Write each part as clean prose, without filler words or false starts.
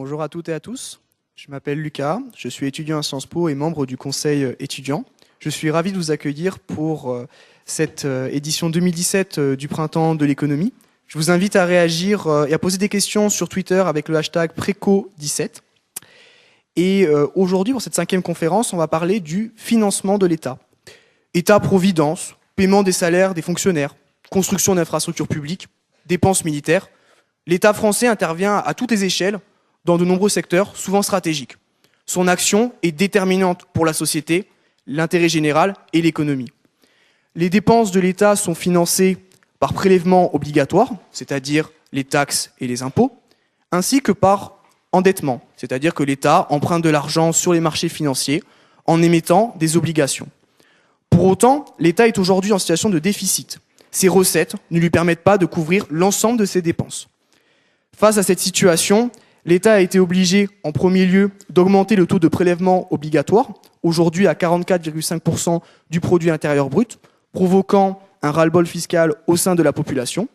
Bonjour à toutes et à tous. Je m'appelle Lucas, je suis étudiant à Sciences Po et membre du conseil étudiant. Je suis ravi de vous accueillir pour cette édition 2017 du Printemps de l'économie. Je vous invite à réagir et à poser des questions sur Twitter avec le hashtag Préco17. Et aujourd'hui, pour cette 5e conférence, on va parler du financement de l'État. État-providence, paiement des salaires des fonctionnaires, construction d'infrastructures publiques, dépenses militaires. L'État français intervient à toutes les échelles dans de nombreux secteurs, souvent stratégiques. Son action est déterminante pour la société, l'intérêt général et l'économie. Les dépenses de l'État sont financées par prélèvements obligatoires, c'est-à-dire les taxes et les impôts, ainsi que par endettement, c'est-à-dire que l'État emprunte de l'argent sur les marchés financiers en émettant des obligations. Pour autant, l'État est aujourd'hui en situation de déficit. Ses recettes ne lui permettent pas de couvrir l'ensemble de ses dépenses. Face à cette situation, l'État a été obligé, en premier lieu, d'augmenter le taux de prélèvement obligatoire, aujourd'hui à 44,5% du produit intérieur brut, provoquant un ras-le-bol fiscal au sein de la population.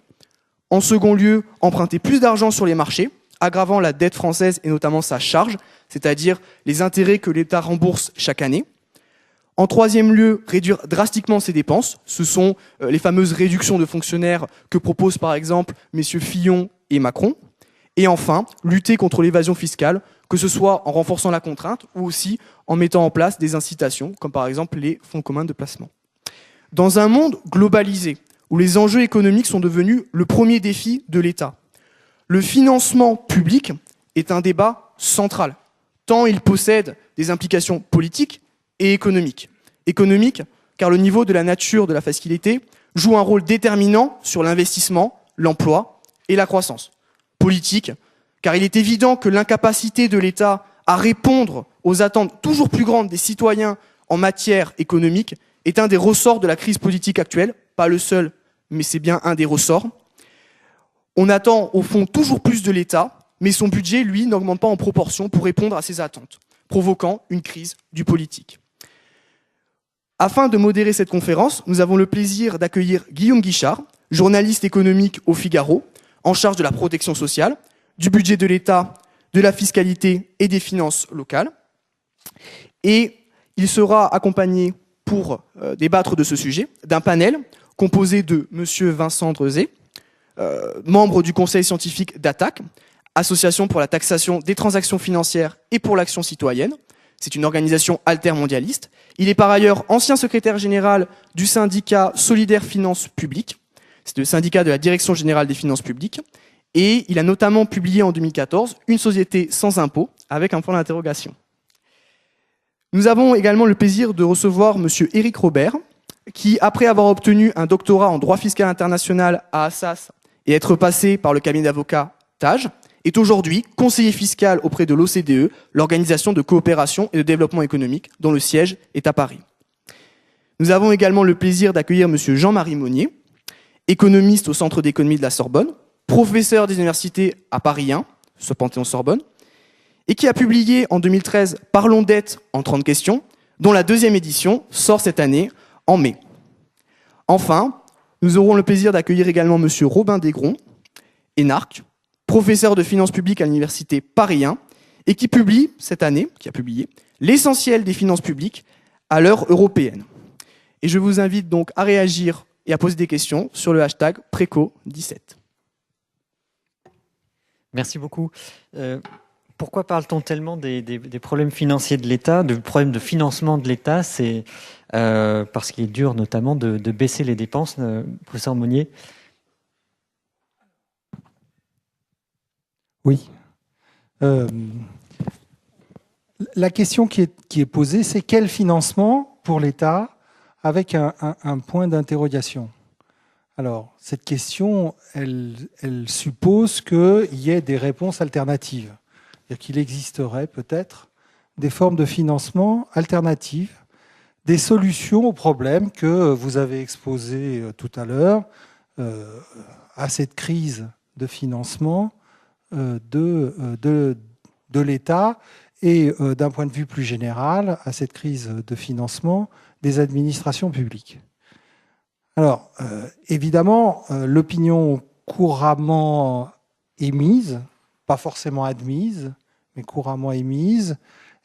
En second lieu, emprunter plus d'argent sur les marchés, aggravant la dette française et notamment sa charge, c'est-à-dire les intérêts que l'État rembourse chaque année. En troisième lieu, réduire drastiquement ses dépenses. Ce sont les fameuses réductions de fonctionnaires que proposent par exemple messieurs Fillon et Macron. Et enfin, lutter contre l'évasion fiscale, que ce soit en renforçant la contrainte ou aussi en mettant en place des incitations, comme par exemple les fonds communs de placement. Dans un monde globalisé, où les enjeux économiques sont devenus le premier défi de l'État, le financement public est un débat central, tant il possède des implications politiques et économiques. Économique, car le niveau de la nature de la facilité joue un rôle déterminant sur l'investissement, l'emploi et la croissance. Politique, car il est évident que l'incapacité de l'État à répondre aux attentes toujours plus grandes des citoyens en matière économique est un des ressorts de la crise politique actuelle, pas le seul, mais c'est bien un des ressorts. On attend au fond toujours plus de l'État, mais son budget, lui, n'augmente pas en proportion pour répondre à ces attentes, provoquant une crise du politique. Afin de modérer cette conférence, nous avons le plaisir d'accueillir Guillaume Guichard, journaliste économique au Figaro, en charge de la protection sociale, du budget de l'État, de la fiscalité et des finances locales. Et il sera accompagné, pour débattre de ce sujet, d'un panel composé de M. Vincent Drezé, membre du conseil scientifique d'ATTAC, Association pour la taxation des transactions financières et pour l'action citoyenne. C'est une organisation altermondialiste. Il est par ailleurs ancien secrétaire général du syndicat Solidaire Finances Publiques. C'est le syndicat de la Direction générale des finances publiques. Et il a notamment publié en 2014 Une société sans impôts, avec un point d'interrogation. Nous avons également le plaisir de recevoir M. Éric Robert, qui, après avoir obtenu un doctorat en droit fiscal international à Assas et être passé par le cabinet d'avocats TAJ, est aujourd'hui conseiller fiscal auprès de l'OCDE, l'Organisation de coopération et de développement économique, dont le siège est à Paris. Nous avons également le plaisir d'accueillir M. Jean-Marie Monnier, économiste au Centre d'économie de la Sorbonne, professeur des universités à Paris 1, ce Panthéon-Sorbonne, et qui a publié en 2013 « Parlons dette en 30 questions », dont la 2e édition sort cette année en mai. Enfin, nous aurons le plaisir d'accueillir également M. Robin Desgron, énarque, professeur de finances publiques à l'université Paris 1, et qui publie cette année, l'essentiel des finances publiques à l'heure européenne. Et je vous invite donc à réagir et à poser des questions sur le hashtag Préco17. Merci beaucoup. Pourquoi parle-t-on tellement des problèmes financiers de l'État, de problèmes de financement de l'État? C'est parce qu'il est dur notamment de baisser les dépenses, professeur Monnier. Oui. La question qui est posée, c'est quel financement pour l'État avec un point d'interrogation. Alors, cette question, elle suppose qu'il y ait des réponses alternatives. C'est-à-dire qu'il existerait peut-être des formes de financement alternatives, des solutions aux problèmes que vous avez exposés tout à l'heure, à cette crise de financement de l'État et d'un point de vue plus général à cette crise de financement des administrations publiques. Alors, évidemment, l'opinion couramment émise, pas forcément admise, mais couramment émise,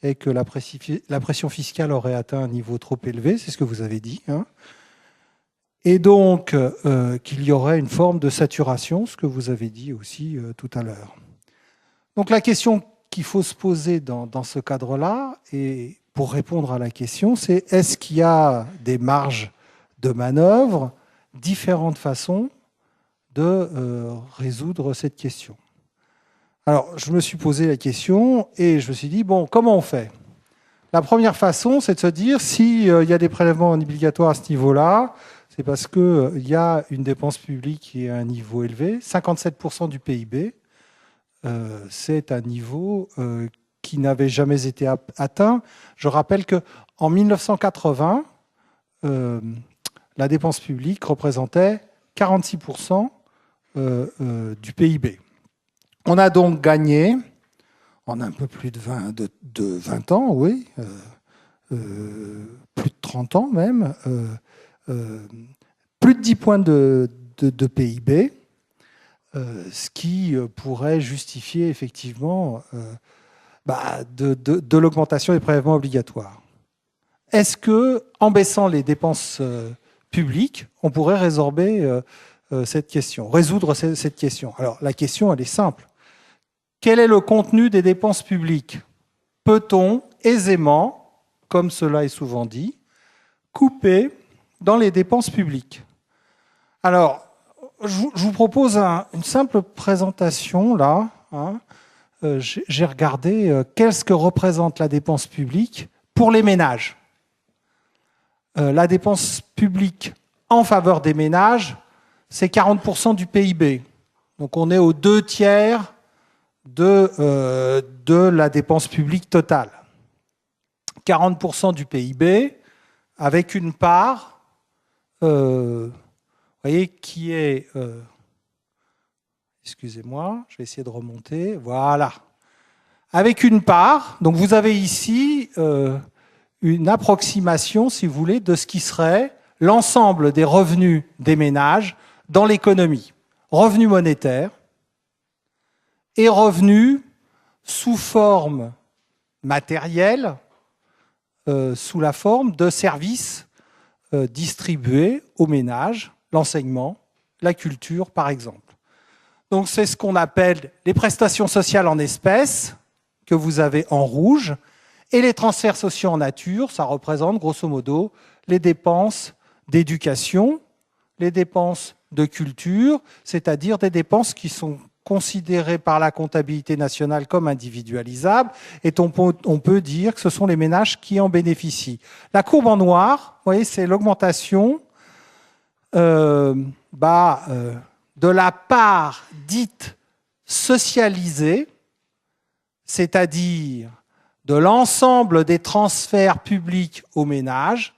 est que la pression fiscale aurait atteint un niveau trop élevé, c'est ce que vous avez dit, hein, et donc qu'il y aurait une forme de saturation, ce que vous avez dit aussi tout à l'heure. Donc la question qu'il faut se poser dans ce cadre-là, et pour répondre à la question, c'est est-ce qu'il y a des marges de manœuvre, différentes façons de résoudre cette question. Alors, je me suis posé la question et je me suis dit, bon, comment on fait ? La première façon, c'est de se dire, s'il y a des prélèvements obligatoires à ce niveau-là, c'est parce qu'il y a une dépense publique qui est à un niveau élevé, 57% du PIB, c'est un niveau qui n'avait jamais été atteint. Je rappelle qu'en 1980, la dépense publique représentait 46% du PIB. On a donc gagné, en un peu plus de 20 ans, oui, plus de 30 ans même, plus de 10 points de PIB, ce qui pourrait justifier effectivement de l'augmentation des prélèvements obligatoires. Est-ce que, en baissant les dépenses publiques, on pourrait résoudre cette question ? Alors, la question, elle est simple. Quel est le contenu des dépenses publiques ? Peut-on aisément, comme cela est souvent dit, couper dans les dépenses publiques ? Alors, je vous propose une simple présentation, là. Hein. J'ai regardé qu'est-ce que représente la dépense publique pour les ménages. La dépense publique en faveur des ménages, c'est 40% du PIB. Donc on est aux 2/3 de la dépense publique totale. 40% du PIB, avec une part, vous voyez, qui est... excusez-moi, je vais essayer de remonter. Voilà. Avec une part, donc vous avez ici une approximation, si vous voulez, de ce qui serait l'ensemble des revenus des ménages dans l'économie. Revenus monétaires et revenus sous forme matérielle, sous la forme de services distribués aux ménages, l'enseignement, la culture, par exemple. Donc c'est ce qu'on appelle les prestations sociales en espèces, que vous avez en rouge, et les transferts sociaux en nature, ça représente grosso modo les dépenses d'éducation, les dépenses de culture, c'est-à-dire des dépenses qui sont considérées par la comptabilité nationale comme individualisables, et on peut dire que ce sont les ménages qui en bénéficient. La courbe en noir, vous voyez, c'est l'augmentation de la part dite socialisée, c'est-à-dire de l'ensemble des transferts publics aux ménages.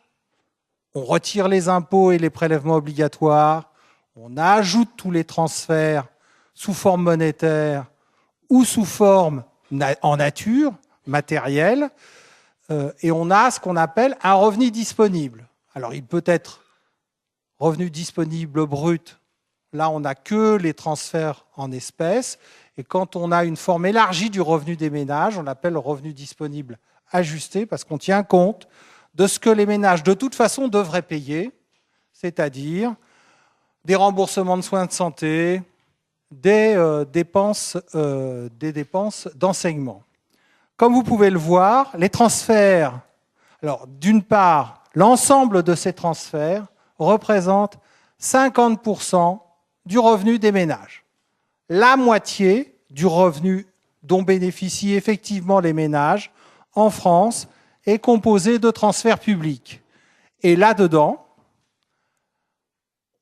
On retire les impôts et les prélèvements obligatoires, on ajoute tous les transferts sous forme monétaire ou sous forme en nature, matérielle, et on a ce qu'on appelle un revenu disponible. Alors il peut être revenu disponible brut, là on n'a que les transferts en espèces, et quand on a une forme élargie du revenu des ménages, on l'appelle le revenu disponible ajusté, parce qu'on tient compte de ce que les ménages de toute façon devraient payer, c'est-à-dire des remboursements de soins de santé, des dépenses d'enseignement. Comme vous pouvez le voir, les transferts, alors d'une part, l'ensemble de ces transferts représente 50% du revenu des ménages. La moitié du revenu dont bénéficient effectivement les ménages en France est composée de transferts publics. Et là-dedans,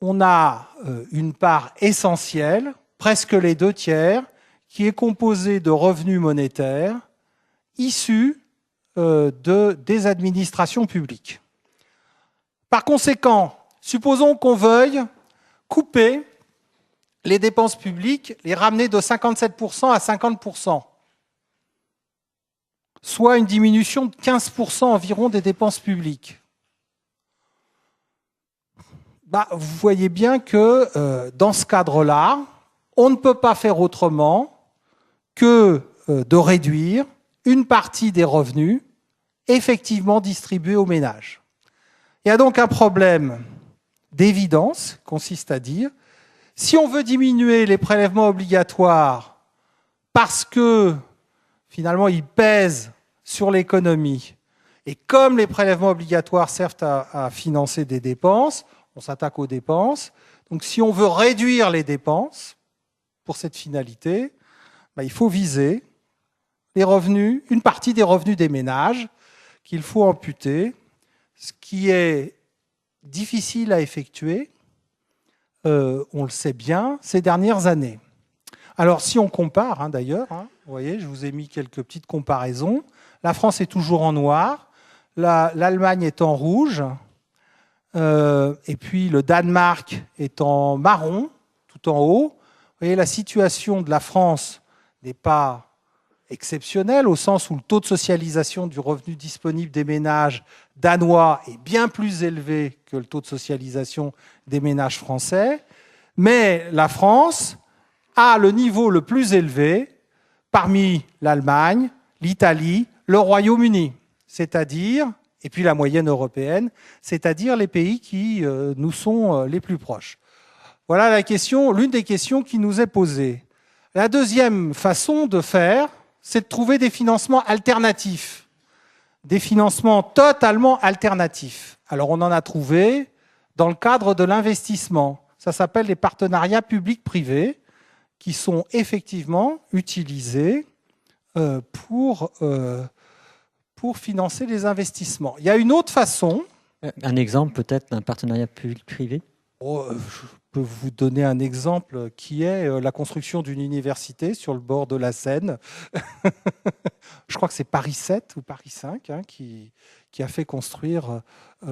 on a une part essentielle, presque les 2/3, qui est composée de revenus monétaires issus des administrations publiques. Par conséquent, supposons qu'on veuille couper les dépenses publiques, les ramener de 57% à 50%, soit une diminution de 15% environ des dépenses publiques. Vous voyez bien que dans ce cadre-là, on ne peut pas faire autrement que de réduire une partie des revenus effectivement distribués aux ménages. Il y a donc un problème d'évidence, consiste à dire, si on veut diminuer les prélèvements obligatoires parce que finalement ils pèsent sur l'économie, et comme les prélèvements obligatoires servent à financer des dépenses, on s'attaque aux dépenses. Donc si on veut réduire les dépenses pour cette finalité, il faut viser les revenus, une partie des revenus des ménages qu'il faut amputer, ce qui est difficile à effectuer, on le sait bien, ces dernières années. Alors si on compare, d'ailleurs, vous voyez, je vous ai mis quelques petites comparaisons. La France est toujours en noir, l'Allemagne est en rouge, et puis le Danemark est en marron, tout en haut. Vous voyez, la situation de la France n'est pas exceptionnelle, au sens où le taux de socialisation du revenu disponible des ménages danois est bien plus élevé que le taux de socialisation des ménages français. Mais la France a le niveau le plus élevé parmi l'Allemagne, l'Italie, le Royaume-Uni, c'est-à-dire, et puis la moyenne européenne, c'est-à-dire les pays qui nous sont les plus proches. Voilà la question, l'une des questions qui nous est posée. La deuxième façon de faire, c'est de trouver des financements alternatifs, des financements totalement alternatifs. Alors on en a trouvé dans le cadre de l'investissement. Ça s'appelle les partenariats publics-privés, qui sont effectivement utilisés pour financer les investissements. Il y a une autre façon. Un exemple peut-être d'un partenariat public-privé ? Je peux vous donner un exemple qui est la construction d'une université sur le bord de la Seine. Je crois que c'est Paris 7 ou Paris 5 qui a fait construire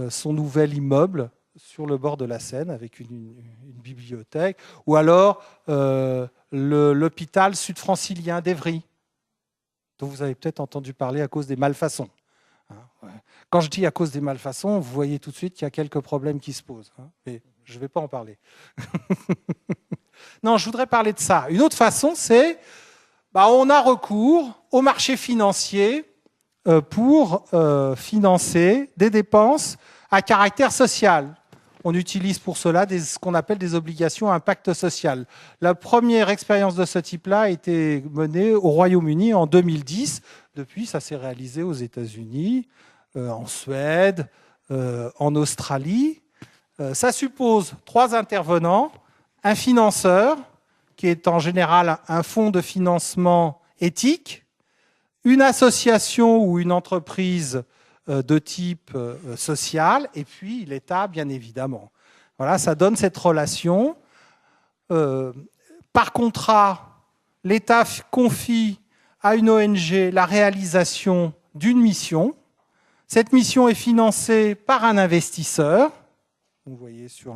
son nouvel immeuble sur le bord de la Seine avec une bibliothèque. Ou alors l'hôpital sud-francilien d'Évry, dont vous avez peut-être entendu parler à cause des malfaçons. Quand je dis à cause des malfaçons, vous voyez tout de suite qu'il y a quelques problèmes qui se posent. Mais je ne vais pas en parler. Non, je voudrais parler de ça. Une autre façon, c'est on a recours au marché financier pour financer des dépenses à caractère social. On utilise pour cela ce qu'on appelle des obligations à impact social. La première expérience de ce type-là a été menée au Royaume-Uni en 2010. Depuis, ça s'est réalisé aux États-Unis, en Suède, en Australie. Ça suppose 3 intervenants, un financeur, qui est en général un fonds de financement éthique, une association ou une entreprise de type social, et puis l'État, bien évidemment. Voilà, ça donne cette relation. Par contrat, l'État confie à une ONG la réalisation d'une mission. Cette mission est financée par un investisseur. Vous voyez sur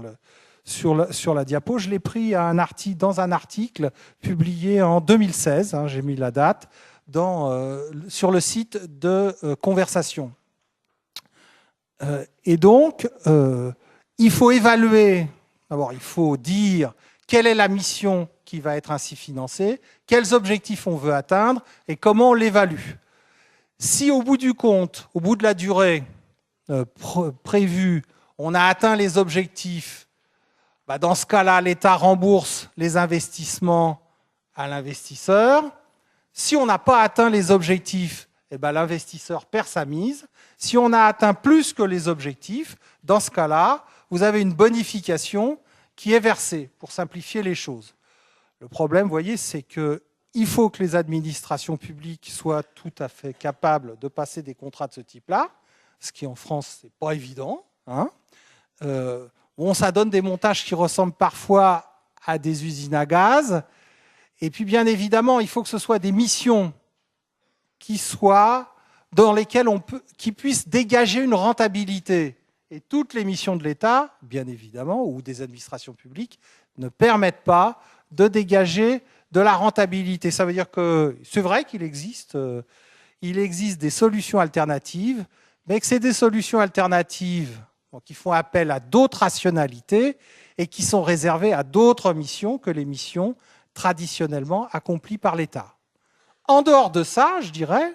la diapo, je l'ai pris dans un article publié en 2016, j'ai mis la date, sur le site de Conversation. Et donc, il faut évaluer, d'abord il faut dire quelle est la mission qui va être ainsi financée, quels objectifs on veut atteindre et comment on l'évalue. Si au bout du compte, au bout de la durée prévue, on a atteint les objectifs, dans ce cas-là, l'État rembourse les investissements à l'investisseur. Si on n'a pas atteint les objectifs, l'investisseur perd sa mise. Si on a atteint plus que les objectifs, dans ce cas-là, vous avez une bonification qui est versée, pour simplifier les choses. Le problème, vous voyez, c'est qu'il faut que les administrations publiques soient tout à fait capables de passer des contrats de ce type-là, ce qui en France, ce n'est pas évident. Ça donne des montages qui ressemblent parfois à des usines à gaz. Et puis, bien évidemment, il faut que ce soit des missions dans lesquelles qui puissent dégager une rentabilité. Et toutes les missions de l'État, bien évidemment, ou des administrations publiques, ne permettent pas de dégager de la rentabilité. Ça veut dire que c'est vrai qu'il existe des solutions alternatives, mais que c'est des solutions alternatives qui font appel à d'autres rationalités et qui sont réservées à d'autres missions que les missions traditionnellement accomplies par l'État. En dehors de ça, je dirais,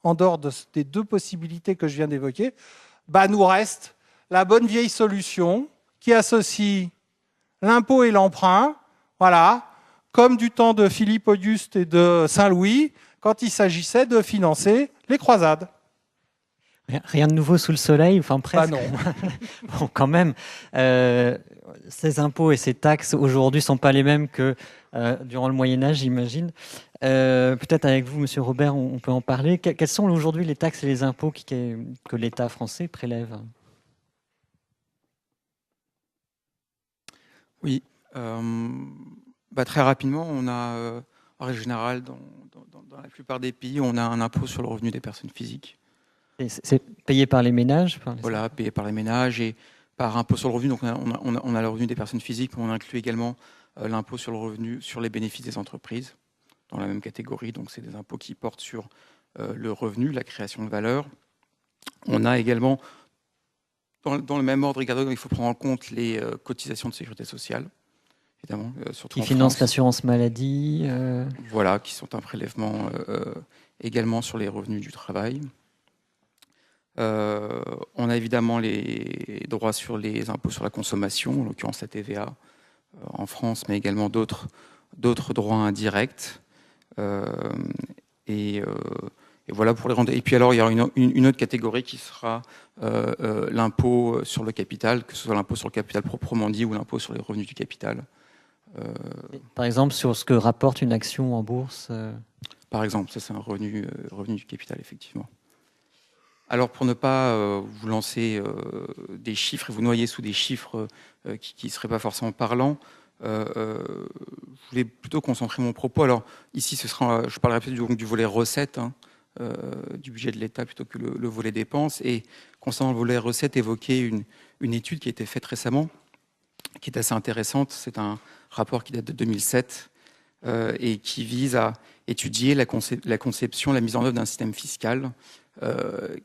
en dehors des deux possibilités que je viens d'évoquer, nous reste la bonne vieille solution qui associe l'impôt et l'emprunt, voilà, comme du temps de Philippe Auguste et de Saint-Louis, quand il s'agissait de financer les croisades. Rien de nouveau sous le soleil, enfin presque. Non. Bon, quand même, ces impôts et ces taxes aujourd'hui sont pas les mêmes que durant le Moyen Âge, j'imagine. Peut-être avec vous, Monsieur Robert, on peut en parler. Quelles sont aujourd'hui les taxes et les impôts que l'État français prélève? Oui. Très rapidement, on a, en règle générale, dans la plupart des pays, on a un impôt sur le revenu des personnes physiques. C'est payé par les ménages? Voilà, payé par les ménages et par impôt sur le revenu. Donc on a le revenu des personnes physiques, mais on inclut également l'impôt sur le revenu sur les bénéfices des entreprises, dans la même catégorie. Donc c'est des impôts qui portent sur le revenu, la création de valeur. On a également, dans le même ordre, il faut prendre en compte les cotisations de sécurité sociale, évidemment. Qui financent l'assurance maladie. Voilà, qui sont un prélèvement également sur les revenus du travail. On a évidemment les droits sur les impôts sur la consommation, en l'occurrence la TVA en France, mais également d'autres droits indirects. Et voilà pour les rendre. Et puis alors il y aura une autre catégorie qui sera l'impôt sur le capital, que ce soit l'impôt sur le capital proprement dit ou l'impôt sur les revenus du capital. Par exemple, sur ce que rapporte une action en bourse. Par exemple, ça c'est un revenu du capital, effectivement. Alors pour ne pas vous lancer des chiffres et vous noyer sous des chiffres qui ne seraient pas forcément parlants, je voulais plutôt concentrer mon propos. Alors ici, je parlerai peut-être du volet recettes du budget de l'État plutôt que le volet dépenses. Et concernant le volet recettes, évoquer une étude qui a été faite récemment, qui est assez intéressante. C'est un rapport qui date de 2007 et qui vise à étudier la conception, la mise en œuvre d'un système fiscal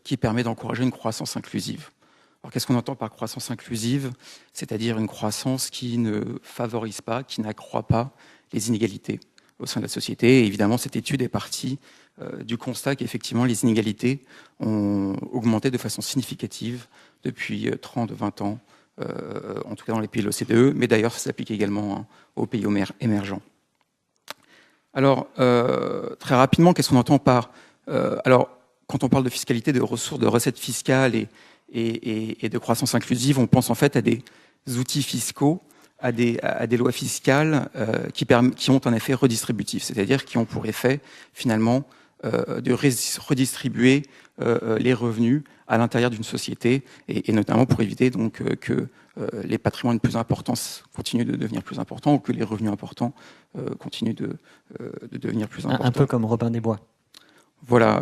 qui permet d'encourager une croissance inclusive. Alors qu'est-ce qu'on entend par croissance inclusive? C'est-à-dire une croissance qui ne favorise pas, qui n'accroît pas les inégalités au sein de la société. Et évidemment, cette étude est partie du constat qu'effectivement les inégalités ont augmenté de façon significative depuis 30-20 ans, en tout cas dans les pays de l'OCDE, mais d'ailleurs ça s'applique également aux pays émergents. Alors, très rapidement, qu'est-ce qu'on entend par... quand on parle de fiscalité, de ressources, de recettes fiscales et de croissance inclusive, on pense en fait à des outils fiscaux, à des lois fiscales qui ont un effet redistributif, c'est-à-dire qui ont pour effet finalement de redistribuer les revenus à l'intérieur d'une société et notamment pour éviter donc que les patrimoines plus importants continuent de devenir plus importants ou que les revenus importants continuent de devenir plus importants. Un peu comme Robin des Bois. Voilà,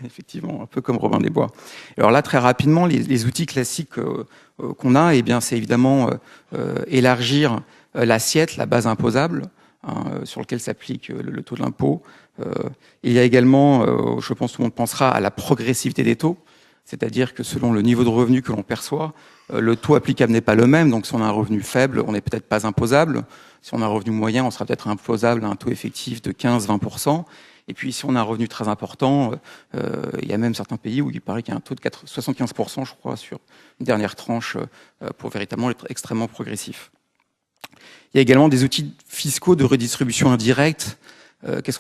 effectivement, un peu comme Robin des Bois. Alors là, très rapidement, les outils classiques qu'on a, c'est évidemment élargir l'assiette, la base imposable, sur lequel s'applique le taux de l'impôt. Il y a également, je pense que tout le monde pensera à la progressivité des taux, c'est-à-dire que selon le niveau de revenu que l'on perçoit, le taux applicable n'est pas le même. Donc si on a un revenu faible, on n'est peut-être pas imposable. Si on a un revenu moyen, on sera peut-être imposable à un taux effectif de 15-20%. Et puis, si on a un revenu très important, il y a même certains pays où il paraît qu'il y a un taux de 75%, je crois, sur une dernière tranche, pour véritablement être extrêmement progressif. Il y a également des outils fiscaux de redistribution indirecte. Qu'est-ce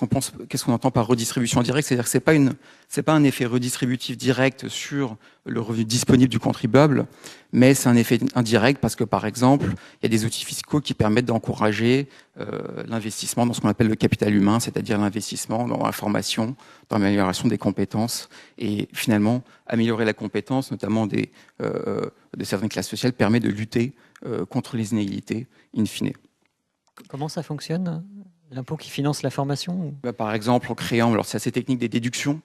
qu'on entend par redistribution indirecte? C'est-à-dire que c'est pas un effet redistributif direct sur le revenu disponible du contribuable, mais c'est un effet indirect parce que, par exemple, il y a des outils fiscaux qui permettent d'encourager l'investissement dans ce qu'on appelle le capital humain, c'est-à-dire l'investissement dans la formation, dans l'amélioration des compétences. Et finalement, améliorer la compétence, notamment de certaines classes sociales, permet de lutter contre les inégalités, in fine. Comment ça fonctionne? L'impôt qui finance la formation? Par exemple, en créant, alors c'est assez technique, des déductions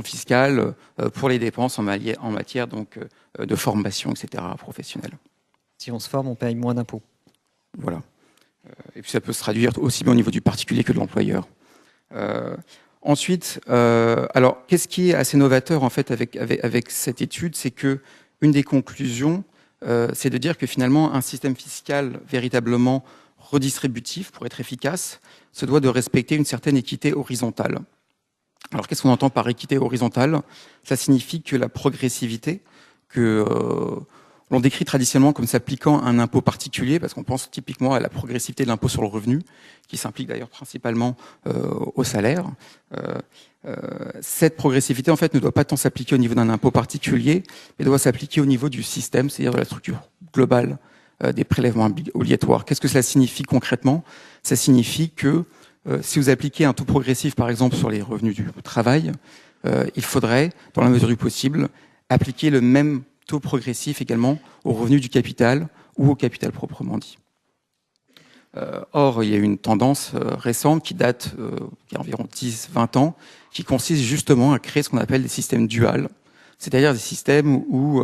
fiscales pour les dépenses en matière donc, de formation, etc., professionnelle. Si on se forme, on paye moins d'impôts. Voilà. Et puis ça peut se traduire aussi bien au niveau du particulier que de l'employeur. Ensuite, alors qu'est-ce qui est assez novateur en fait avec cette étude, c'est que une des conclusions, c'est de dire que finalement un système fiscal véritablement redistributif, pour être efficace, se doit de respecter une certaine équité horizontale. Alors, qu'est-ce qu'on entend par équité horizontale? Ça signifie que la progressivité, que l'on décrit traditionnellement comme s'appliquant à un impôt particulier, parce qu'on pense typiquement à la progressivité de l'impôt sur le revenu, qui s'implique d'ailleurs principalement au salaire. Cette progressivité, en fait, ne doit pas tant s'appliquer au niveau d'un impôt particulier, mais doit s'appliquer au niveau du système, c'est-à-dire de la structure globale des prélèvements obligatoires. Qu'est-ce que cela signifie concrètement? Ça signifie que si vous appliquez un taux progressif, par exemple, sur les revenus du travail, il faudrait, dans la mesure du possible, appliquer le même taux progressif également aux revenus du capital ou au capital proprement dit. Or, il y a une tendance récente qui date qui a environ 10-20 ans, qui consiste justement à créer ce qu'on appelle des systèmes duals, c'est-à-dire des systèmes où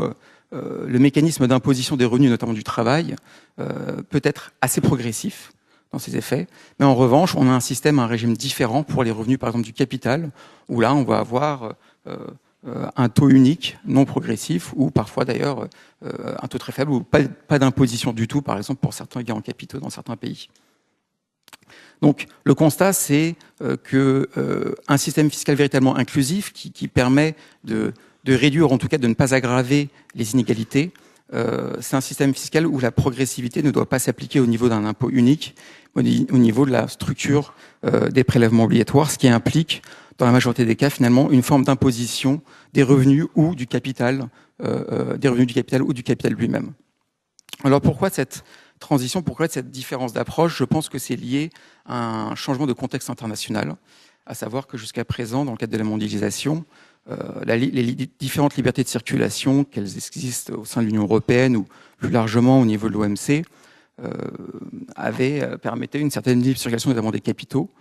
le mécanisme d'imposition des revenus, notamment du travail, peut être assez progressif dans ses effets, mais en revanche, on a un régime différent pour les revenus, par exemple, du capital, où là, on va avoir un taux unique, non progressif, ou parfois d'ailleurs un taux très faible, ou pas d'imposition du tout, par exemple pour certains gains en capitaux dans certains pays. Donc le constat, c'est qu'un système fiscal véritablement inclusif qui permet de réduire, en tout cas de ne pas aggraver les inégalités, c'est un système fiscal où la progressivité ne doit pas s'appliquer au niveau d'un impôt unique, au niveau de la structure des prélèvements obligatoires, ce qui implique dans la majorité des cas, finalement, une forme d'imposition des revenus ou du capital, ou du capital lui-même. Alors pourquoi cette transition, pourquoi cette différence d'approche? Je pense que c'est lié à un changement de contexte international, à savoir que jusqu'à présent, dans le cadre de la mondialisation, les différentes libertés de circulation, qu'elles existent au sein de l'Union européenne ou plus largement au niveau de l'OMC, permettaient une certaine libre circulation, notamment des capitaux,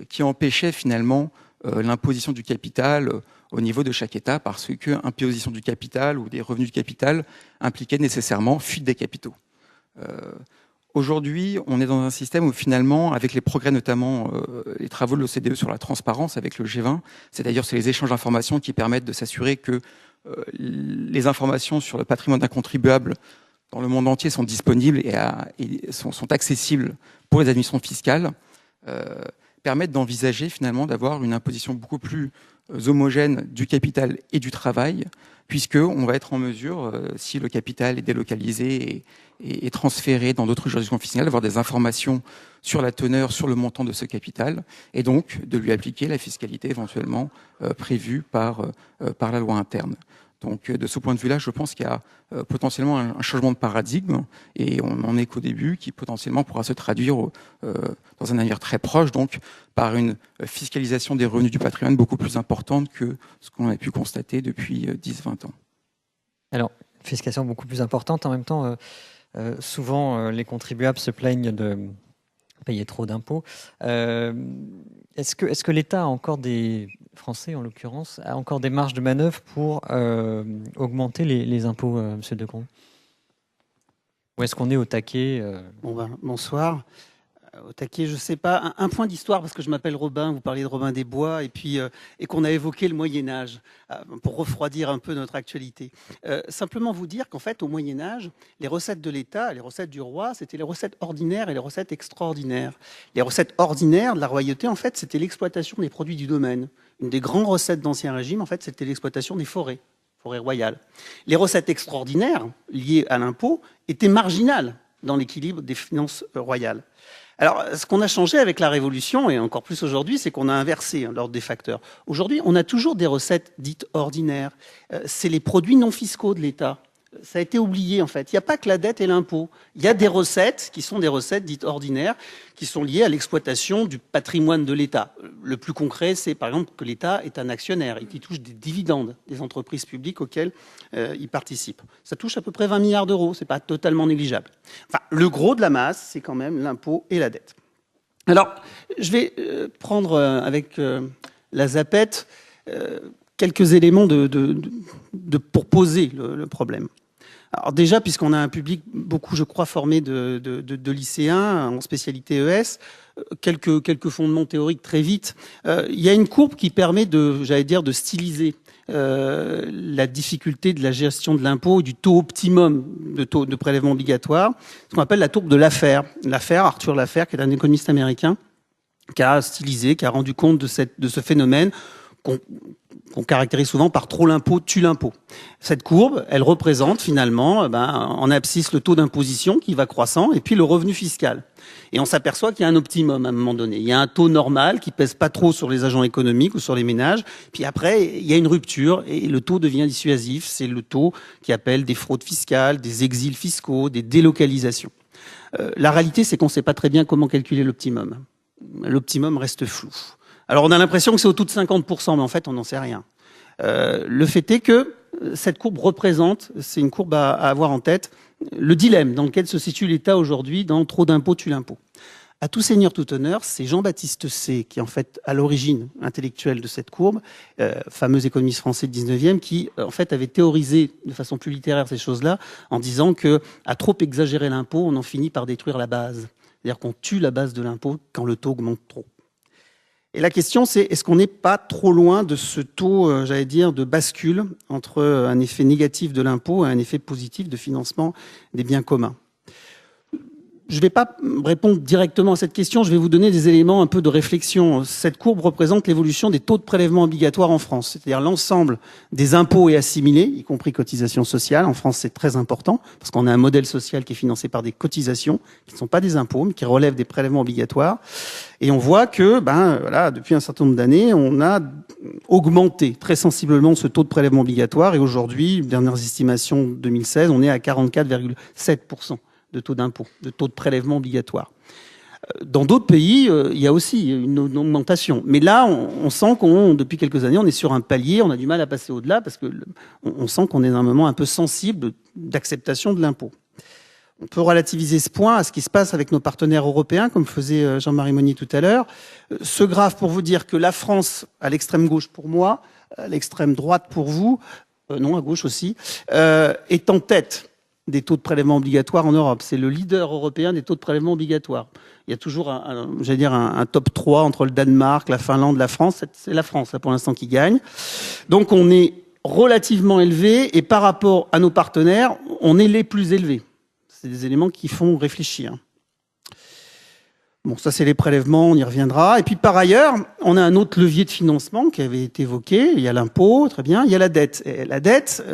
qui empêchait finalement l'imposition du capital au niveau de chaque État, parce que imposition du capital ou des revenus du capital impliquait nécessairement fuite des capitaux. Aujourd'hui, on est dans un système où finalement, avec les progrès notamment, les travaux de l'OCDE sur la transparence avec le G20, c'est-à-dire sur les échanges d'informations qui permettent de s'assurer que les informations sur le patrimoine d'un contribuable dans le monde entier sont disponibles et sont accessibles pour les administrations fiscales, permettent d'envisager finalement d'avoir une imposition beaucoup plus homogène du capital et du travail, puisqu'on va être en mesure, si le capital est délocalisé et transféré dans d'autres juridictions fiscales, d'avoir des informations sur la teneur, sur le montant de ce capital, et donc de lui appliquer la fiscalité éventuellement prévue par la loi interne. Donc de ce point de vue-là, je pense qu'il y a potentiellement un changement de paradigme, et on n'en est qu'au début, qui potentiellement pourra se traduire dans un avenir très proche, donc par une fiscalisation des revenus du patrimoine beaucoup plus importante que ce qu'on a pu constater depuis 10-20 ans. Alors, fiscalisation beaucoup plus importante, en même temps, souvent les contribuables se plaignent de payer trop d'impôts. Est-ce que l'État a encore Français en l'occurrence, a encore des marges de manœuvre pour augmenter les impôts, Monsieur Decroux? Ou est-ce qu'on est au taquet Bonsoir. Au taquet, je ne sais pas. Un point d'histoire, parce que je m'appelle Robin, vous parliez de Robin des Bois, et qu'on a évoqué le Moyen-Âge, pour refroidir un peu notre actualité. Simplement vous dire qu'en fait, au Moyen-Âge, les recettes de l'État, les recettes du roi, c'était les recettes ordinaires et les recettes extraordinaires. Les recettes ordinaires de la royauté, en fait, c'était l'exploitation des produits du domaine. Une des grandes recettes d'Ancien Régime, en fait, c'était l'exploitation des forêts royales. Les recettes extraordinaires, liées à l'impôt, étaient marginales dans l'équilibre des finances royales. Alors, ce qu'on a changé avec la Révolution, et encore plus aujourd'hui, c'est qu'on a inversé l'ordre des facteurs. Aujourd'hui, on a toujours des recettes dites ordinaires. C'est les produits non fiscaux de l'État. Ça a été oublié, en fait. Il n'y a pas que la dette et l'impôt. Il y a des recettes qui sont des recettes dites ordinaires, qui sont liées à l'exploitation du patrimoine de l'État. Le plus concret, c'est par exemple que l'État est un actionnaire et qui touche des dividendes des entreprises publiques auxquelles il participe. Ça touche à peu près 20 milliards d'euros. C'est pas totalement négligeable. Enfin, le gros de la masse, c'est quand même l'impôt et la dette. Alors, je vais prendre avec la ZAPET quelques éléments pour poser le problème. Alors déjà, puisqu'on a un public beaucoup, je crois, formé de lycéens en spécialité ES, Quelques fondements théoriques très vite. Il y a une courbe qui permet de styliser la difficulté de la gestion de l'impôt, du taux optimum de prélèvement obligatoire, ce qu'on appelle la courbe de Laffer. Arthur Laffer, qui est un économiste américain, qui a stylisé, qui a rendu compte de ce phénomène qu'on caractérise souvent par trop l'impôt tue l'impôt. Cette courbe, elle représente finalement, en abscisse, le taux d'imposition qui va croissant et puis le revenu fiscal. Et on s'aperçoit qu'il y a un optimum à un moment donné. Il y a un taux normal qui pèse pas trop sur les agents économiques ou sur les ménages. Puis après, il y a une rupture et le taux devient dissuasif. C'est le taux qui appelle des fraudes fiscales, des exils fiscaux, des délocalisations. La réalité, c'est qu'on ne sait pas très bien comment calculer l'optimum. L'optimum reste flou. Alors on a l'impression que c'est autour de 50%, mais en fait on n'en sait rien. Le fait est que cette courbe représente, c'est une courbe à avoir en tête, le dilemme dans lequel se situe l'État aujourd'hui dans trop d'impôts tue l'impôt. À tout seigneur, tout honneur, c'est Jean-Baptiste C. qui est en fait à l'origine intellectuelle de cette courbe, fameux économiste français du 19e, qui en fait avait théorisé de façon plus littéraire ces choses-là en disant que à trop exagérer l'impôt, on en finit par détruire la base. C'est-à-dire qu'on tue la base de l'impôt quand le taux augmente trop. Et la question, c'est est-ce qu'on n'est pas trop loin de ce taux, de bascule entre un effet négatif de l'impôt et un effet positif de financement des biens communs? Je ne vais pas répondre directement à cette question, je vais vous donner des éléments un peu de réflexion. Cette courbe représente l'évolution des taux de prélèvement obligatoire en France, c'est-à-dire l'ensemble des impôts et assimilés, y compris cotisations sociales. En France, c'est très important, parce qu'on a un modèle social qui est financé par des cotisations, qui ne sont pas des impôts, mais qui relèvent des prélèvements obligatoires. Et on voit que, depuis un certain nombre d'années, on a augmenté très sensiblement ce taux de prélèvement obligatoire. Et aujourd'hui, dernières estimations 2016, on est à 44,7% de taux d'impôt, de taux de prélèvement obligatoire. Dans d'autres pays, il y a aussi une augmentation. Mais là, on sent depuis quelques années, on est sur un palier, on a du mal à passer au-delà parce que on sent qu'on est dans un moment un peu sensible d'acceptation de l'impôt. On peut relativiser ce point à ce qui se passe avec nos partenaires européens, comme faisait Jean-Marie Monnier tout à l'heure. Ce graphe pour vous dire que la France, à l'extrême gauche pour moi, à l'extrême droite pour vous, non, à gauche aussi, est en tête des taux de prélèvement obligatoires en Europe. C'est le leader européen des taux de prélèvement obligatoires. Il y a toujours un top 3 entre le Danemark, la Finlande, la France. C'est la France, là, pour l'instant, qui gagne. Donc, on est relativement élevé et par rapport à nos partenaires, on est les plus élevés. C'est des éléments qui font réfléchir. Bon, ça, c'est les prélèvements, on y reviendra. Et puis, par ailleurs, on a un autre levier de financement qui avait été évoqué. Il y a l'impôt, très bien. Il y a la dette. Et la dette,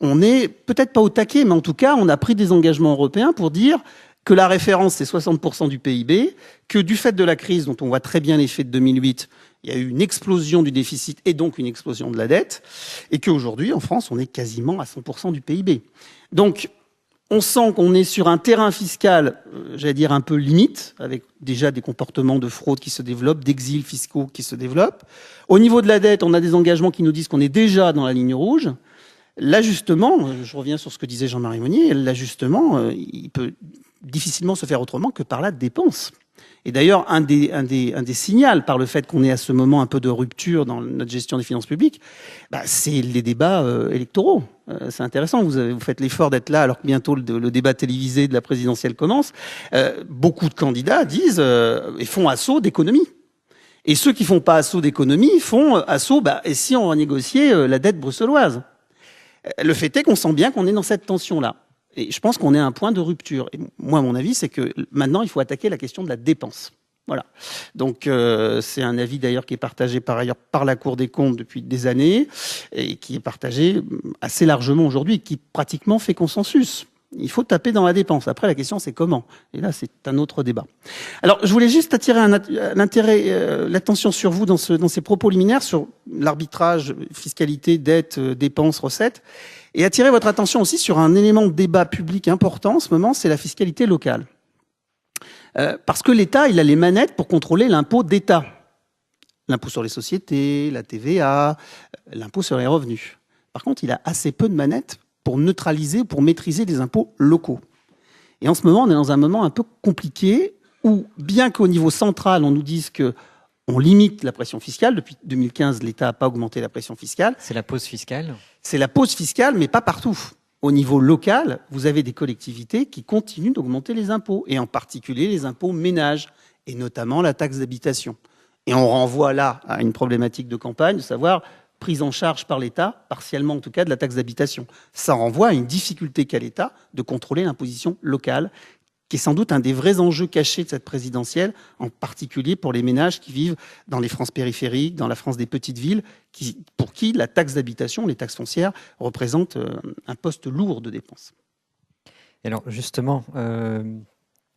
on est peut-être pas au taquet, mais en tout cas, on a pris des engagements européens pour dire que la référence, c'est 60% du PIB, que du fait de la crise, dont on voit très bien l'effet de 2008, il y a eu une explosion du déficit et donc une explosion de la dette, et qu'aujourd'hui, en France, on est quasiment à 100% du PIB. Donc, on sent qu'on est sur un terrain fiscal, un peu limite, avec déjà des comportements de fraude qui se développent, d'exils fiscaux qui se développent. Au niveau de la dette, on a des engagements qui nous disent qu'on est déjà dans la ligne rouge. L'ajustement, je reviens sur ce que disait Jean-Marie Monnier, l'ajustement, il peut difficilement se faire autrement que par la dépense. Et d'ailleurs, un des signaux par le fait qu'on est à ce moment un peu de rupture dans notre gestion des finances publiques, c'est les débats électoraux. C'est intéressant, vous faites l'effort d'être là alors que bientôt le débat télévisé de la présidentielle commence. Beaucoup de candidats disent et font assaut d'économie. Et ceux qui font pas assaut d'économie font assaut, et si on renégociait la dette bruxelloise. Le fait est qu'on sent bien qu'on est dans cette tension-là. Et je pense qu'on est à un point de rupture. Et moi, mon avis, c'est que maintenant, il faut attaquer la question de la dépense. Voilà. Donc, c'est un avis d'ailleurs qui est partagé par ailleurs par la Cour des comptes depuis des années et qui est partagé assez largement aujourd'hui, qui pratiquement fait consensus. Il faut taper dans la dépense. Après, la question, c'est comment. Et là, c'est un autre débat. Alors, je voulais juste attirer l'attention sur vous dans ces propos liminaires sur l'arbitrage, fiscalité, dette, dépenses, recettes. Et attirer votre attention aussi sur un élément de débat public important en ce moment, c'est la fiscalité locale. Parce que l'État, il a les manettes pour contrôler l'impôt d'État. L'impôt sur les sociétés, la TVA, l'impôt sur les revenus. Par contre, il a assez peu de manettes pour neutraliser, pour maîtriser les impôts locaux. Et en ce moment, on est dans un moment un peu compliqué où, bien qu'au niveau central, on nous dise que on limite la pression fiscale. Depuis 2015, l'État n'a pas augmenté la pression fiscale. C'est la pause fiscale. C'est la pause fiscale, mais pas partout. Au niveau local, vous avez des collectivités qui continuent d'augmenter les impôts, et en particulier les impôts ménages et notamment la taxe d'habitation. Et on renvoie là à une problématique de campagne, de savoir prise en charge par l'État, partiellement en tout cas, de la taxe d'habitation. Ça renvoie à une difficulté qu'a l'État de contrôler l'imposition locale, qui est sans doute un des vrais enjeux cachés de cette présidentielle, en particulier pour les ménages qui vivent dans les France périphériques, dans la France des petites villes, pour qui la taxe d'habitation, les taxes foncières, représentent un poste lourd de dépenses. Et alors justement,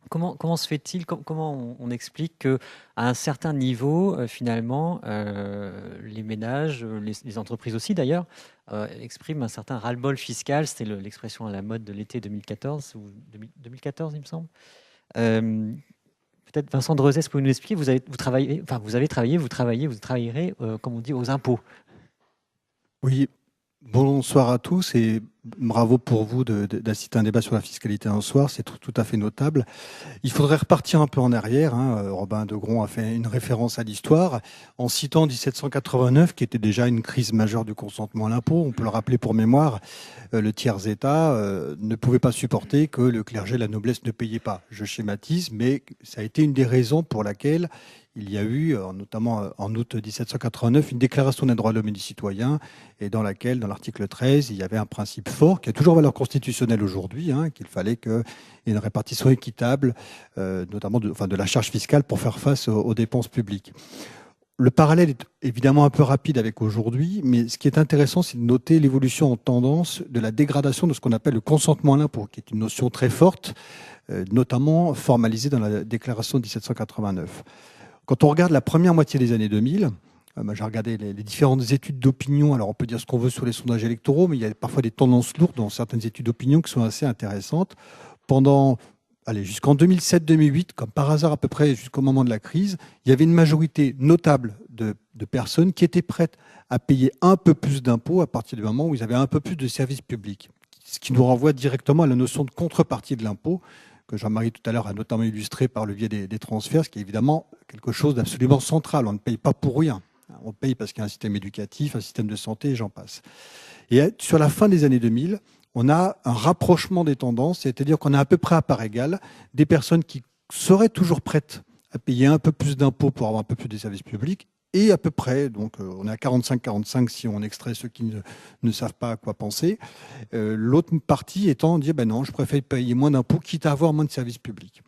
comment se fait-il, comment on explique qu'à un certain niveau, finalement, les ménages, les entreprises aussi d'ailleurs, expriment un certain ras-le-bol fiscal. C'était l'expression à la mode de l'été 2014, ou 2014 il me semble. Peut-être Vincent Drezet, est-ce que vous nous expliquez, vous travaillez, vous travaillerez, comme on dit, aux impôts. Oui, bonsoir à tous et bravo pour vous d'assister à un débat sur la fiscalité un soir, c'est tout à fait notable. Il faudrait repartir un peu en arrière. Robin Degron a fait une référence à l'histoire en citant 1789, qui était déjà une crise majeure du consentement à l'impôt. On peut le rappeler pour mémoire, le tiers-État ne pouvait pas supporter que le clergé et la noblesse ne payaient pas. Je schématise, mais ça a été une des raisons pour laquelle il y a eu, notamment en août 1789, une déclaration des droits de l'homme et du citoyen, et dans laquelle, dans l'article 13, il y avait un principe fort, qui a toujours valeur constitutionnelle aujourd'hui, qu'il fallait qu'il y ait une répartition équitable, notamment de la charge fiscale pour faire face aux dépenses publiques. Le parallèle est évidemment un peu rapide avec aujourd'hui, mais ce qui est intéressant, c'est de noter l'évolution en tendance de la dégradation de ce qu'on appelle le consentement à l'impôt, qui est une notion très forte, notamment formalisée dans la déclaration de 1789. Quand on regarde la première moitié des années 2000, j'ai regardé les différentes études d'opinion. Alors on peut dire ce qu'on veut sur les sondages électoraux, mais il y a parfois des tendances lourdes dans certaines études d'opinion qui sont assez intéressantes. Jusqu'en 2007-2008, comme par hasard à peu près jusqu'au moment de la crise, il y avait une majorité notable de personnes qui étaient prêtes à payer un peu plus d'impôts à partir du moment où ils avaient un peu plus de services publics. Ce qui nous renvoie directement à la notion de contrepartie de l'impôt, que Jean-Marie tout à l'heure a notamment illustré par le biais des transferts, ce qui est évidemment quelque chose d'absolument central. On ne paye pas pour rien. On paye parce qu'il y a un système éducatif, un système de santé, et j'en passe. Et sur la fin des années 2000, on a un rapprochement des tendances, c'est-à-dire qu'on a à peu près à part égale des personnes qui seraient toujours prêtes à payer un peu plus d'impôts pour avoir un peu plus de services publics, et à peu près, donc on est à 45-45 si on extrait ceux qui ne savent pas à quoi penser. L'autre partie étant de dire, non, je préfère payer moins d'impôts, quitte à avoir moins de services publics.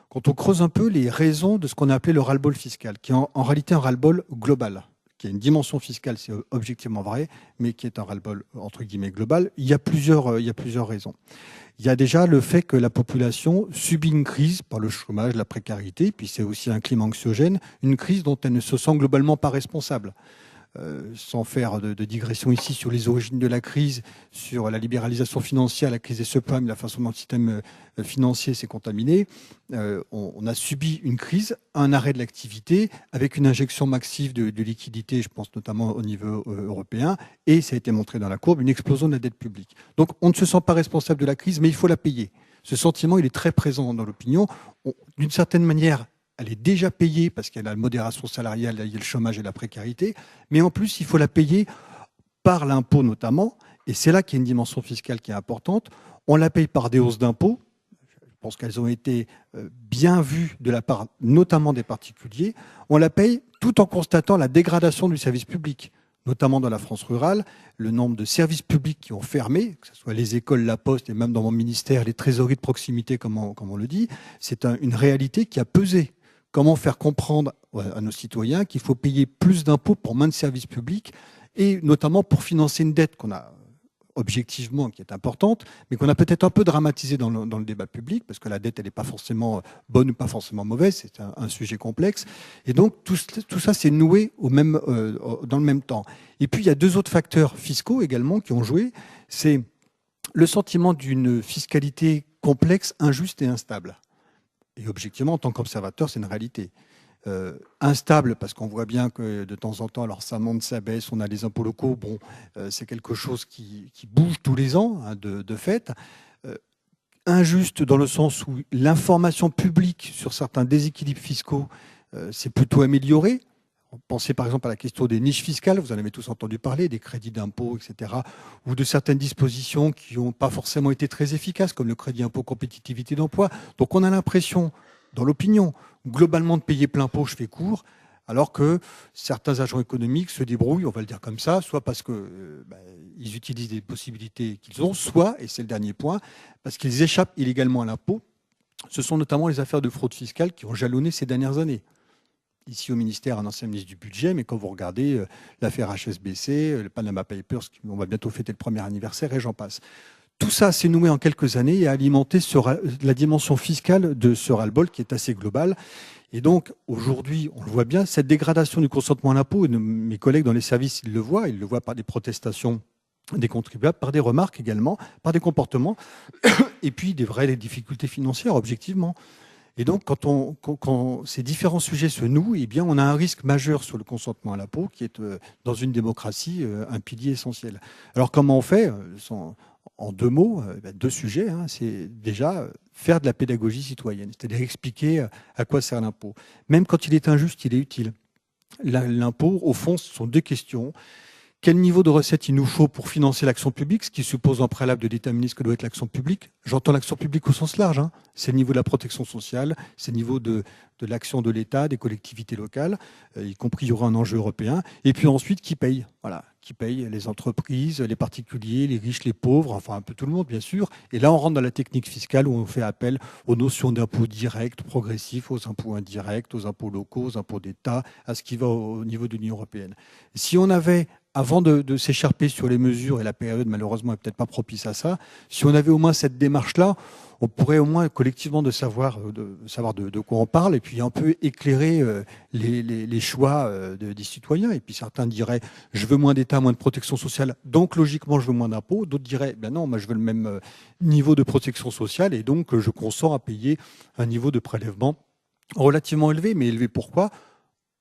Quand on creuse un peu les raisons de ce qu'on a appelé le ras-le-bol fiscal, qui est en réalité un ras-le-bol global, qui a une dimension fiscale, c'est objectivement vrai, mais qui est un ras-le-bol entre guillemets global, il y a plusieurs raisons. Il y a déjà le fait que la population subit une crise par le chômage, la précarité, puis c'est aussi un climat anxiogène, une crise dont elle ne se sent globalement pas responsable. Sans faire de digression ici sur les origines de la crise, sur la libéralisation financière, la crise des subprimes, la façon dont le système financier s'est contaminé, on a subi une crise, un arrêt de l'activité, avec une injection massive de liquidités, je pense notamment au niveau européen, et ça a été montré dans la courbe, une explosion de la dette publique. Donc on ne se sent pas responsable de la crise, mais il faut la payer. Ce sentiment, il est très présent dans l'opinion. D'une certaine manière, elle est déjà payée parce qu'il y a la modération salariale, il y a le chômage et la précarité, mais en plus, il faut la payer par l'impôt notamment, et c'est là qu'il y a une dimension fiscale qui est importante. On la paye par des hausses d'impôts. Je pense qu'elles ont été bien vues de la part notamment des particuliers. On la paye tout en constatant la dégradation du service public, notamment dans la France rurale, le nombre de services publics qui ont fermé, que ce soit les écoles, la poste et même dans mon ministère, les trésoreries de proximité, comme on le dit, c'est une réalité qui a pesé. Comment faire comprendre à nos citoyens qu'il faut payer plus d'impôts pour moins de services publics, et notamment pour financer une dette qu'on a objectivement, qui est importante, mais qu'on a peut-être un peu dramatisée dans le débat public, parce que la dette, elle n'est pas forcément bonne ou pas forcément mauvaise, c'est un sujet complexe. Et donc, tout ça s'est noué dans le même temps. Et puis, il y a deux autres facteurs fiscaux également qui ont joué. C'est le sentiment d'une fiscalité complexe, injuste et instable. Et objectivement, en tant qu'observateur, c'est une réalité. Instable, parce qu'on voit bien que de temps en temps, alors ça monte, ça baisse, on a les impôts locaux, c'est quelque chose qui bouge tous les ans, de fait. Injuste dans le sens où l'information publique sur certains déséquilibres fiscaux s'est plutôt améliorée. Pensez par exemple à la question des niches fiscales, vous en avez tous entendu parler, des crédits d'impôt, etc., ou de certaines dispositions qui n'ont pas forcément été très efficaces, comme le crédit impôt compétitivité d'emploi. Donc on a l'impression dans l'opinion. Globalement, de payer plein pot, je fais court, alors que certains agents économiques se débrouillent, on va le dire comme ça, soit parce qu'ils utilisent des possibilités qu'ils ont, soit, et c'est le dernier point, parce qu'ils échappent illégalement à l'impôt. Ce sont notamment les affaires de fraude fiscale qui ont jalonné ces dernières années. Ici au ministère, un ancien ministre du budget, mais quand vous regardez l'affaire HSBC, le Panama Papers, on va bientôt fêter le premier anniversaire, et j'en passe. Tout ça s'est noué en quelques années et a alimenté la dimension fiscale de ce ras-le-bol qui est assez globale. Et donc, aujourd'hui, on le voit bien, cette dégradation du consentement à l'impôt, mes collègues dans les services, ils le voient par des protestations des contribuables, par des remarques également, par des comportements, et puis des vraies difficultés financières, objectivement. Et donc, quand ces différents sujets se nouent, eh bien, on a un risque majeur sur le consentement à l'impôt, qui est, dans une démocratie, un pilier essentiel. Alors, comment on fait ? En deux mots, deux sujets, c'est déjà faire de la pédagogie citoyenne, c'est-à-dire expliquer à quoi sert l'impôt. Même quand il est injuste, il est utile. L'impôt, au fond, ce sont deux questions. Quel niveau de recette il nous faut pour financer l'action publique, ce qui suppose en préalable de déterminer ce que doit être l'action publique. J'entends l'action publique au sens large. C'est le niveau de la protection sociale, c'est le niveau de l'action de l'État, des collectivités locales, y compris il y aura un enjeu européen. Et puis ensuite, qui paye ? Voilà, qui paye ? Les entreprises, les particuliers, les riches, les pauvres, enfin un peu tout le monde, bien sûr. Et là, on rentre dans la technique fiscale où on fait appel aux notions d'impôts directs, progressifs, aux impôts indirects, aux impôts locaux, aux impôts d'État, à ce qui va au niveau de l'Union européenne. Si on avait, avant de s'écharper sur les mesures, et la période malheureusement n'est peut-être pas propice à ça, si on avait au moins cette démarche-là, on pourrait au moins collectivement savoir de quoi on parle et puis un peu éclairer les choix des citoyens. Et puis certains diraient « je veux moins d'État, moins de protection sociale, donc logiquement je veux moins d'impôts ». D'autres diraient « ben non, moi je veux le même niveau de protection sociale et donc je consens à payer un niveau de prélèvement relativement élevé ». Mais élevé pourquoi ?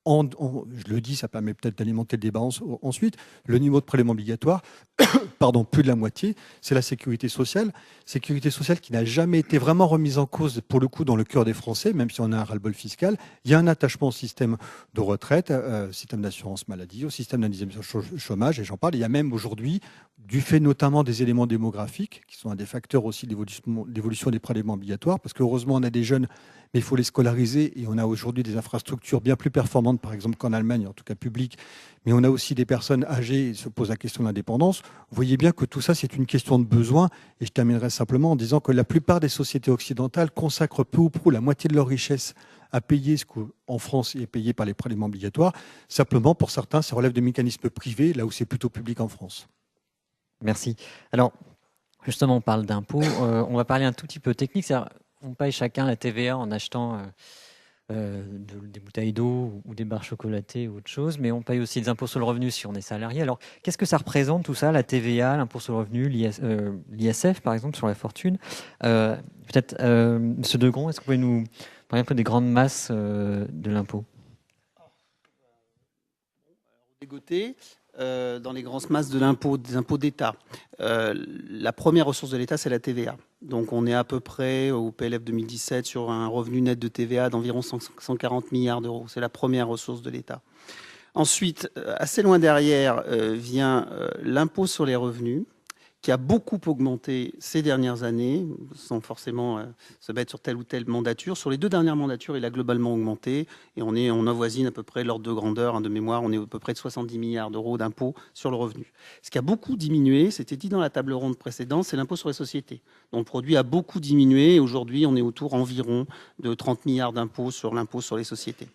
Je le dis, ça permet peut-être d'alimenter le débat ensuite, le niveau de prélèvement obligatoire, plus de la moitié, c'est la sécurité sociale qui n'a jamais été vraiment remise en cause, pour le coup, dans le cœur des Français, même si on a un ras-le-bol fiscal. Il y a un attachement au système de retraite, système d'assurance maladie, au système d'indemnisation chômage, et j'en parle. Il y a même aujourd'hui, du fait notamment des éléments démographiques, qui sont un des facteurs aussi de l'évolution des prélèvements obligatoires, parce qu'heureusement, on a des jeunes, mais il faut les scolariser, et on a aujourd'hui des infrastructures bien plus performantes, par exemple qu'en Allemagne, en tout cas publiques, mais on a aussi des personnes âgées, et se pose la question de l'indépendance. Vous voyez bien que tout ça, c'est une question de besoin, et je terminerai simplement en disant que la plupart des sociétés occidentales consacrent peu ou prou la moitié de leur richesse à payer ce qu'en France est payé par les prélèvements obligatoires. Simplement, pour certains, ça relève de mécanismes privés, là où c'est plutôt public en France. Merci. Alors, justement, on parle d'impôts. On va parler un tout petit peu technique. On paye chacun la TVA en achetant des bouteilles d'eau ou des barres chocolatées ou autre chose, mais on paye aussi des impôts sur le revenu si on est salarié. Alors, qu'est-ce que ça représente tout ça, la TVA, l'impôt sur le revenu, l'ISF, par exemple, sur la fortune Peut-être, Monsieur Degron, est-ce que vous pouvez nous parler un peu des grandes masses de l'impôt ? Dégoté. Dans les grandes masses de l'impôt, des impôts d'État. La première ressource de l'État, c'est la TVA. Donc on est à peu près au PLF 2017 sur un revenu net de TVA d'environ 140 milliards d'euros. C'est la première ressource de l'État. Ensuite, assez loin derrière, vient l'impôt sur les revenus, qui a beaucoup augmenté ces dernières années, sans forcément se mettre sur telle ou telle mandature. Sur les 2 dernières mandatures, il a globalement augmenté, et on avoisine à peu près l'ordre de grandeur, de mémoire, on est à peu près de 70 milliards d'euros d'impôts sur le revenu. Ce qui a beaucoup diminué, c'était dit dans la table ronde précédente, c'est l'impôt sur les sociétés, dont le produit a beaucoup diminué, et aujourd'hui on est autour environ de 30 milliards d'impôts sur l'impôt sur les sociétés.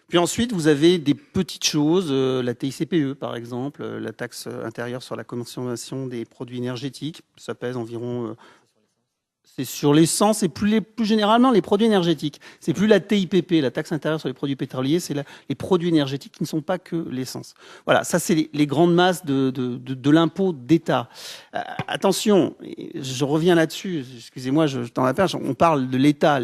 Puis ensuite, vous avez des petites choses, la TICPE par exemple, la taxe intérieure sur la consommation des produits énergétiques, ça pèse environ... c'est sur l'essence et plus généralement les produits énergétiques. C'est plus la TIPP, la taxe intérieure sur les produits pétroliers, c'est les produits énergétiques qui ne sont pas que l'essence. Voilà, ça c'est les grandes masses de l'impôt d'État. Attention, je reviens là-dessus, excusez-moi, je t'en rappelle, on parle de l'État.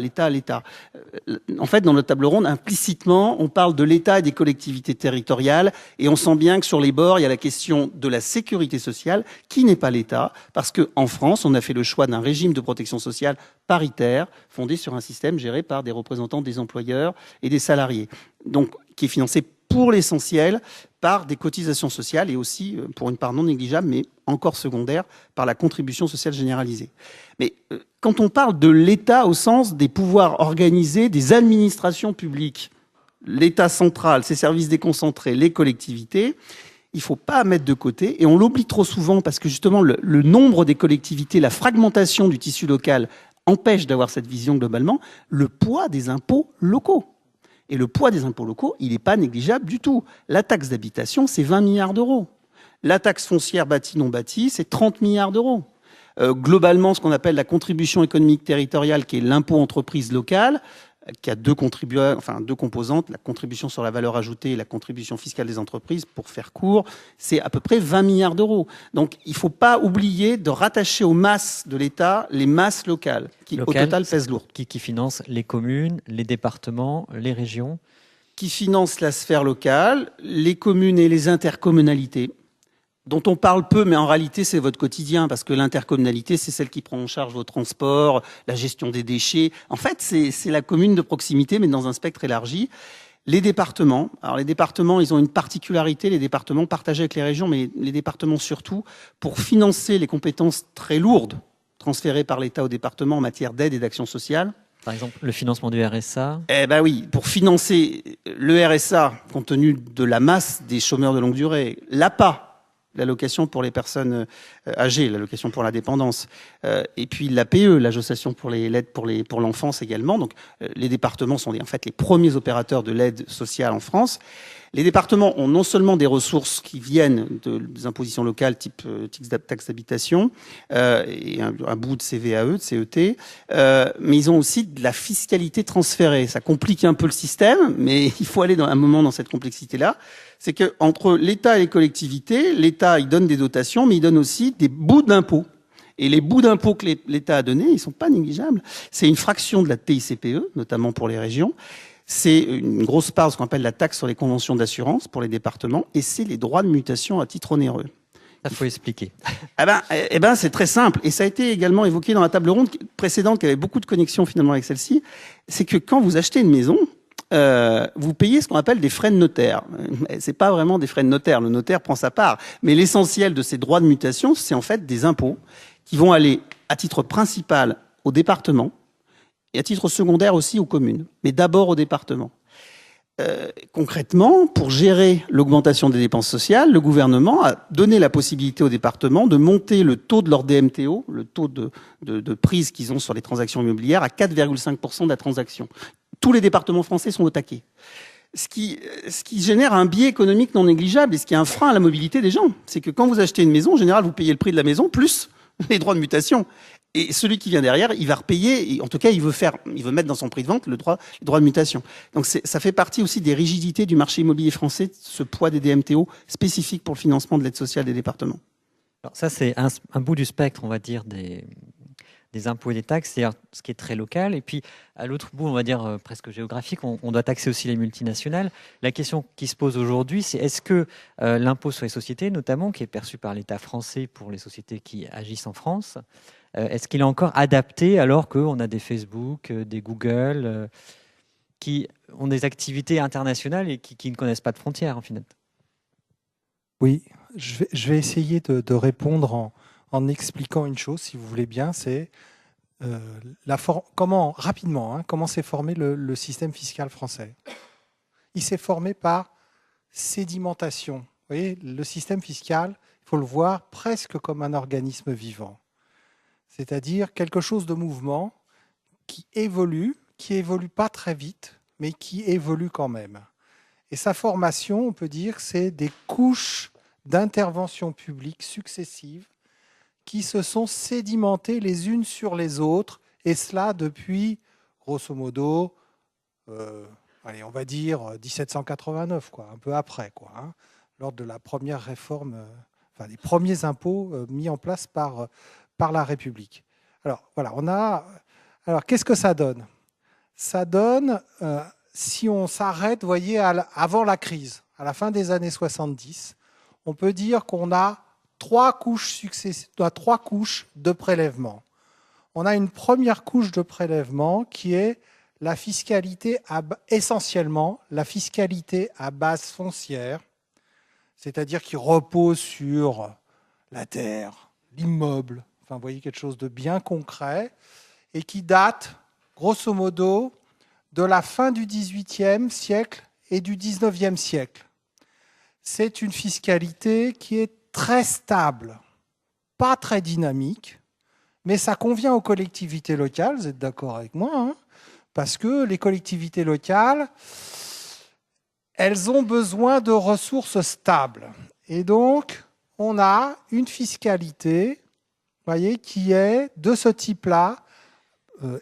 En fait, dans notre table ronde, implicitement, on parle de l'État et des collectivités territoriales, et on sent bien que sur les bords, il y a la question de la sécurité sociale, qui n'est pas l'État, parce qu'en France, on a fait le choix d'un régime de protection sociale paritaire, fondé sur un système géré par des représentants des employeurs et des salariés, donc qui est financé pour l'essentiel par des cotisations sociales et aussi pour une part non négligeable, mais encore secondaire par la contribution sociale généralisée. Mais quand on parle de l'État au sens des pouvoirs organisés des administrations publiques, l'État central, ses services déconcentrés, les collectivités, il ne faut pas mettre de côté, et on l'oublie trop souvent parce que justement le nombre des collectivités, la fragmentation du tissu local empêche d'avoir cette vision globalement, le poids des impôts locaux. Et le poids des impôts locaux, il n'est pas négligeable du tout. La taxe d'habitation, c'est 20 milliards d'euros. La taxe foncière bâtie non bâtie, c'est 30 milliards d'euros. Globalement, ce qu'on appelle la contribution économique territoriale, qui est l'impôt entreprise locale, qui a deux composantes, la contribution sur la valeur ajoutée et la contribution fiscale des entreprises, pour faire court, c'est à peu près 20 milliards d'euros. Donc il ne faut pas oublier de rattacher aux masses de l'État les masses locales, qui au total pèsent lourd. Qui financent les communes, les départements, les régions. Qui financent la sphère locale, les communes et les intercommunalités, dont on parle peu, mais en réalité, c'est votre quotidien, parce que l'intercommunalité, c'est celle qui prend en charge vos transports, la gestion des déchets. En fait, c'est la commune de proximité, mais dans un spectre élargi. Les départements, alors les départements, ils ont une particularité, les départements partagés avec les régions, mais les départements surtout, pour financer les compétences très lourdes transférées par l'État aux départements en matière d'aide et d'action sociale. Par exemple, le financement du RSA. Eh ben oui, pour financer le RSA, compte tenu de la masse des chômeurs de longue durée, l'APA, l'allocation pour les personnes âgées, l'allocation pour la dépendance, et puis l'APE, l'association pour l'aide pour l'enfance également. Donc les départements sont en fait les premiers opérateurs de l'aide sociale en France. Les départements ont non seulement des ressources qui viennent des impositions locales, type taxe d'habitation, et un bout de CVAE, de CET, mais ils ont aussi de la fiscalité transférée. Ça complique un peu le système, mais il faut aller un moment dans cette complexité-là. C'est que entre l'État et les collectivités, l'État il donne des dotations, mais il donne aussi des bouts d'impôts. Et les bouts d'impôts que l'État a donnés, ils sont pas négligeables. C'est une fraction de la TICPE, notamment pour les régions. C'est une grosse part de ce qu'on appelle la taxe sur les conventions d'assurance pour les départements, et c'est les droits de mutation à titre onéreux. Ça, faut expliquer. C'est très simple. Et ça a été également évoqué dans la table ronde précédente, qui avait beaucoup de connexions finalement avec celle-ci. C'est que quand vous achetez une maison, vous payez ce qu'on appelle des frais de notaire. C'est pas vraiment des frais de notaire. Le notaire prend sa part. Mais l'essentiel de ces droits de mutation, c'est en fait des impôts qui vont aller à titre principal au département et à titre secondaire aussi aux communes. Mais d'abord au département. Concrètement, pour gérer l'augmentation des dépenses sociales, le gouvernement a donné la possibilité aux départements de monter le taux de leur DMTO, le taux de prise qu'ils ont sur les transactions immobilières, à 4,5% de la transaction. Tous les départements français sont au taquet. Ce qui génère un biais économique non négligeable et ce qui est un frein à la mobilité des gens. C'est que quand vous achetez une maison, en général, vous payez le prix de la maison plus les droits de mutation. Et celui qui vient derrière, il va repayer, et en tout cas, il veut mettre dans son prix de vente les droits de mutation. Donc ça fait partie aussi des rigidités du marché immobilier français, ce poids des DMTO spécifiques pour le financement de l'aide sociale des départements. Alors ça, c'est un bout du spectre, on va dire, des impôts et des taxes, c'est-à-dire ce qui est très local. Et puis, à l'autre bout, on va dire presque géographique, on doit taxer aussi les multinationales. La question qui se pose aujourd'hui, c'est est-ce que l'impôt sur les sociétés, notamment, qui est perçu par l'État français pour les sociétés qui agissent en France, est-ce qu'il est encore adapté alors qu'on a des Facebook, des Google, qui ont des activités internationales et qui ne connaissent pas de frontières, en fait? Oui, je vais essayer de répondre en expliquant une chose, si vous voulez bien, c'est comment s'est formé le système fiscal français. Il s'est formé par sédimentation. Vous voyez, le système fiscal, il faut le voir presque comme un organisme vivant. C'est-à-dire quelque chose de mouvement qui évolue pas très vite, mais qui évolue quand même. Et sa formation, on peut dire, c'est des couches d'intervention publique successives qui se sont sédimentées les unes sur les autres, et cela depuis, grosso modo, on va dire 1789, quoi, un peu après, quoi, lors de la première réforme, des premiers impôts mis en place par la République. Alors, voilà, alors, qu'est-ce que ça donne? Ça donne, si on s'arrête, vous voyez, avant la crise, à la fin des années 70, on peut dire qu'on a trois couches de prélèvement. On a une première couche de prélèvement qui est la fiscalité, essentiellement la fiscalité à base foncière, c'est-à-dire qui repose sur la terre, l'immeuble, enfin vous voyez quelque chose de bien concret, et qui date, grosso modo, de la fin du XVIIIe siècle et du XIXe siècle. C'est une fiscalité qui est très stable, pas très dynamique, mais ça convient aux collectivités locales, vous êtes d'accord avec moi, hein, parce que les collectivités locales, elles ont besoin de ressources stables. Et donc, on a une fiscalité, voyez, qui est de ce type-là,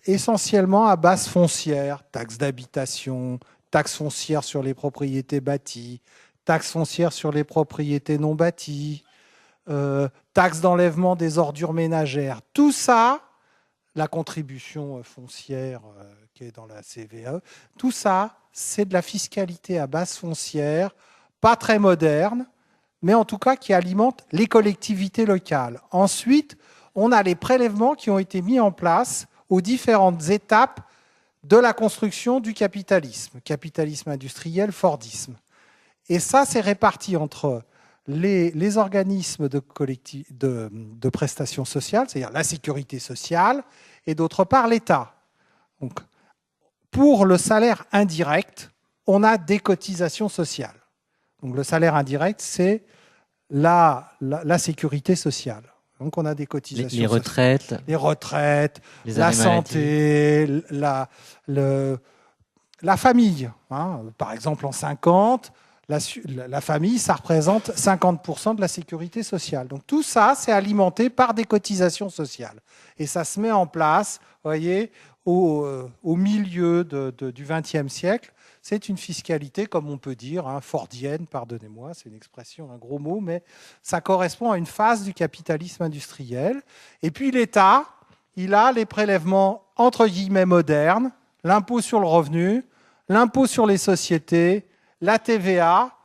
essentiellement à base foncière, taxe d'habitation, taxe foncière sur les propriétés bâties, taxe foncière sur les propriétés non bâties, taxe d'enlèvement des ordures ménagères. Tout ça, la contribution foncière qui est dans la CVAE, tout ça, c'est de la fiscalité à base foncière, pas très moderne, mais en tout cas qui alimente les collectivités locales. Ensuite, on a les prélèvements qui ont été mis en place aux différentes étapes de la construction du capitalisme, capitalisme industriel, Fordisme. Et ça, c'est réparti entre les organismes de prestations sociales, c'est-à-dire la sécurité sociale, et d'autre part l'État. Donc, pour le salaire indirect, on a des cotisations sociales. Donc, le salaire indirect, c'est la sécurité sociale. Donc, on a des cotisations les retraites, les retraites, les la arrêts santé, la famille. Hein. Par exemple, en 50, la famille, ça représente 50% de la sécurité sociale. Donc tout ça, c'est alimenté par des cotisations sociales. Et ça se met en place, vous voyez, au milieu du XXe siècle. C'est une fiscalité, comme on peut dire, hein, fordienne, pardonnez-moi, c'est une expression, un gros mot, mais ça correspond à une phase du capitalisme industriel. Et puis l'État, il a les prélèvements entre guillemets modernes, l'impôt sur le revenu, l'impôt sur les sociétés, la TVA,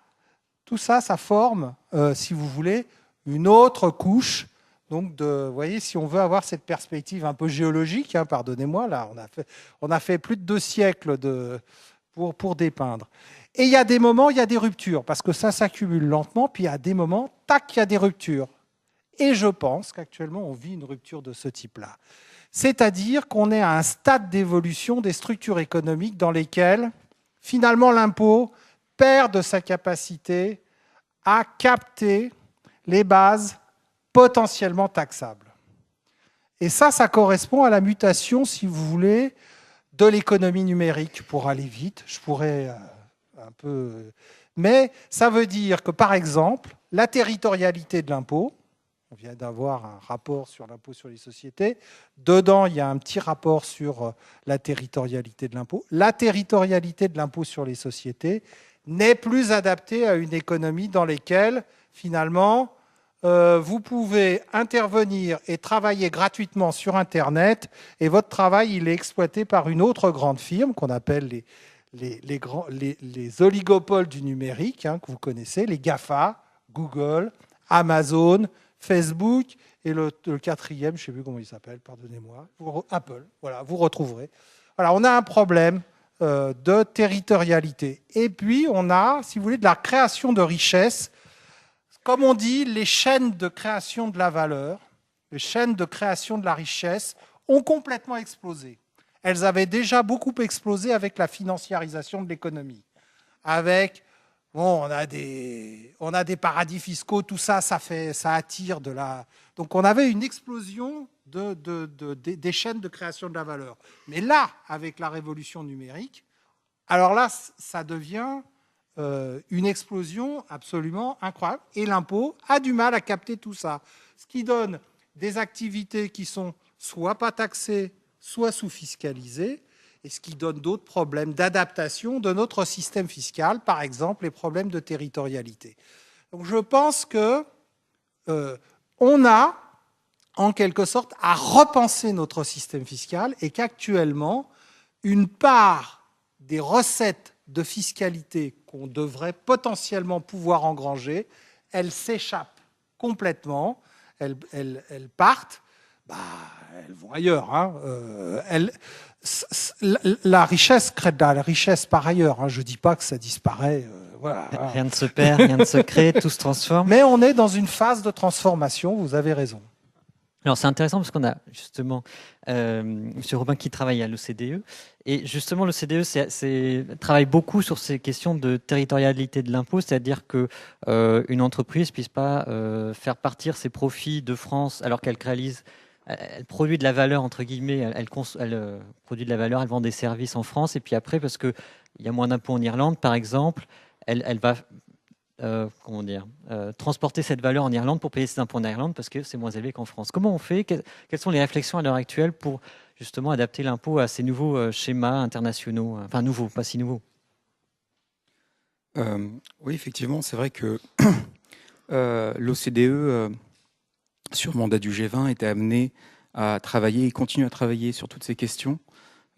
tout ça, ça forme, si vous voulez, une autre couche. Donc, vous voyez, si on veut avoir cette perspective un peu géologique, hein, pardonnez-moi, là, on a fait plus de 2 siècles pour dépeindre. Et il y a des moments, il y a des ruptures, parce que ça s'accumule lentement, puis il y a des moments, tac, il y a des ruptures. Et je pense qu'actuellement, on vit une rupture de ce type-là. C'est-à-dire qu'on est à un stade d'évolution des structures économiques dans lesquelles, finalement, l'impôt perd de sa capacité à capter les bases potentiellement taxables. Et ça correspond à la mutation, si vous voulez, de l'économie numérique. Pour aller vite, je pourrais un peu... Mais ça veut dire que, par exemple, la territorialité de l'impôt, on vient d'avoir un rapport sur l'impôt sur les sociétés, dedans, il y a un petit rapport sur la territorialité de l'impôt. La territorialité de l'impôt sur les sociétés n'est plus adaptée à une économie dans laquelle, finalement, vous pouvez intervenir et travailler gratuitement sur Internet et votre travail il est exploité par une autre grande firme qu'on appelle les oligopoles du numérique, hein, que vous connaissez, les GAFA, Google, Amazon, Facebook et le quatrième, je ne sais plus comment il s'appelle, pardonnez-moi, Apple. Voilà, vous retrouverez. Voilà, on a un problème de territorialité. Et puis, on a, si vous voulez, de la création de richesse. Comme on dit, les chaînes de création de la valeur, les chaînes de création de la richesse ont complètement explosé. Elles avaient déjà beaucoup explosé avec la financiarisation de l'économie. Avec, bon, on a des paradis fiscaux, tout ça, ça attire de la... Donc on avait une explosion des chaînes de création de la valeur. Mais là, avec la révolution numérique, alors là, ça devient... une explosion absolument incroyable. Et l'impôt a du mal à capter tout ça. Ce qui donne des activités qui sont soit pas taxées, soit sous-fiscalisées, et ce qui donne d'autres problèmes d'adaptation de notre système fiscal, par exemple les problèmes de territorialité. Donc je pense que on a, en quelque sorte, à repenser notre système fiscal et qu'actuellement, une part des recettes de fiscalité qu'on devrait potentiellement pouvoir engranger, elles s'échappent complètement, elles partent, elles vont ailleurs. Hein. La richesse crée de la richesse par ailleurs. Hein. Je ne dis pas que ça disparaît voilà. Rien ne se perd, rien ne se crée, tout se transforme. Mais on est dans une phase de transformation, vous avez raison. Alors c'est intéressant parce qu'on a justement M. Robin qui travaille à l'OCDE et justement l'OCDE travaille beaucoup sur ces questions de territorialité de l'impôt, c'est-à-dire que une entreprise puisse pas faire partir ses profits de France alors qu'elle réalise, elle produit de la valeur entre guillemets, elle produit de la valeur, elle vend des services en France et puis après parce que il y a moins d'impôts en Irlande par exemple, elle va transporter cette valeur en Irlande pour payer ses impôts en Irlande parce que c'est moins élevé qu'en France. Comment on fait? Quelles sont les réflexions à l'heure actuelle pour justement adapter l'impôt à ces nouveaux schémas internationaux? Enfin, nouveaux, pas si nouveaux. Oui, effectivement, c'est vrai que l'OCDE, sur mandat du G20, était amené à travailler et continue à travailler sur toutes ces questions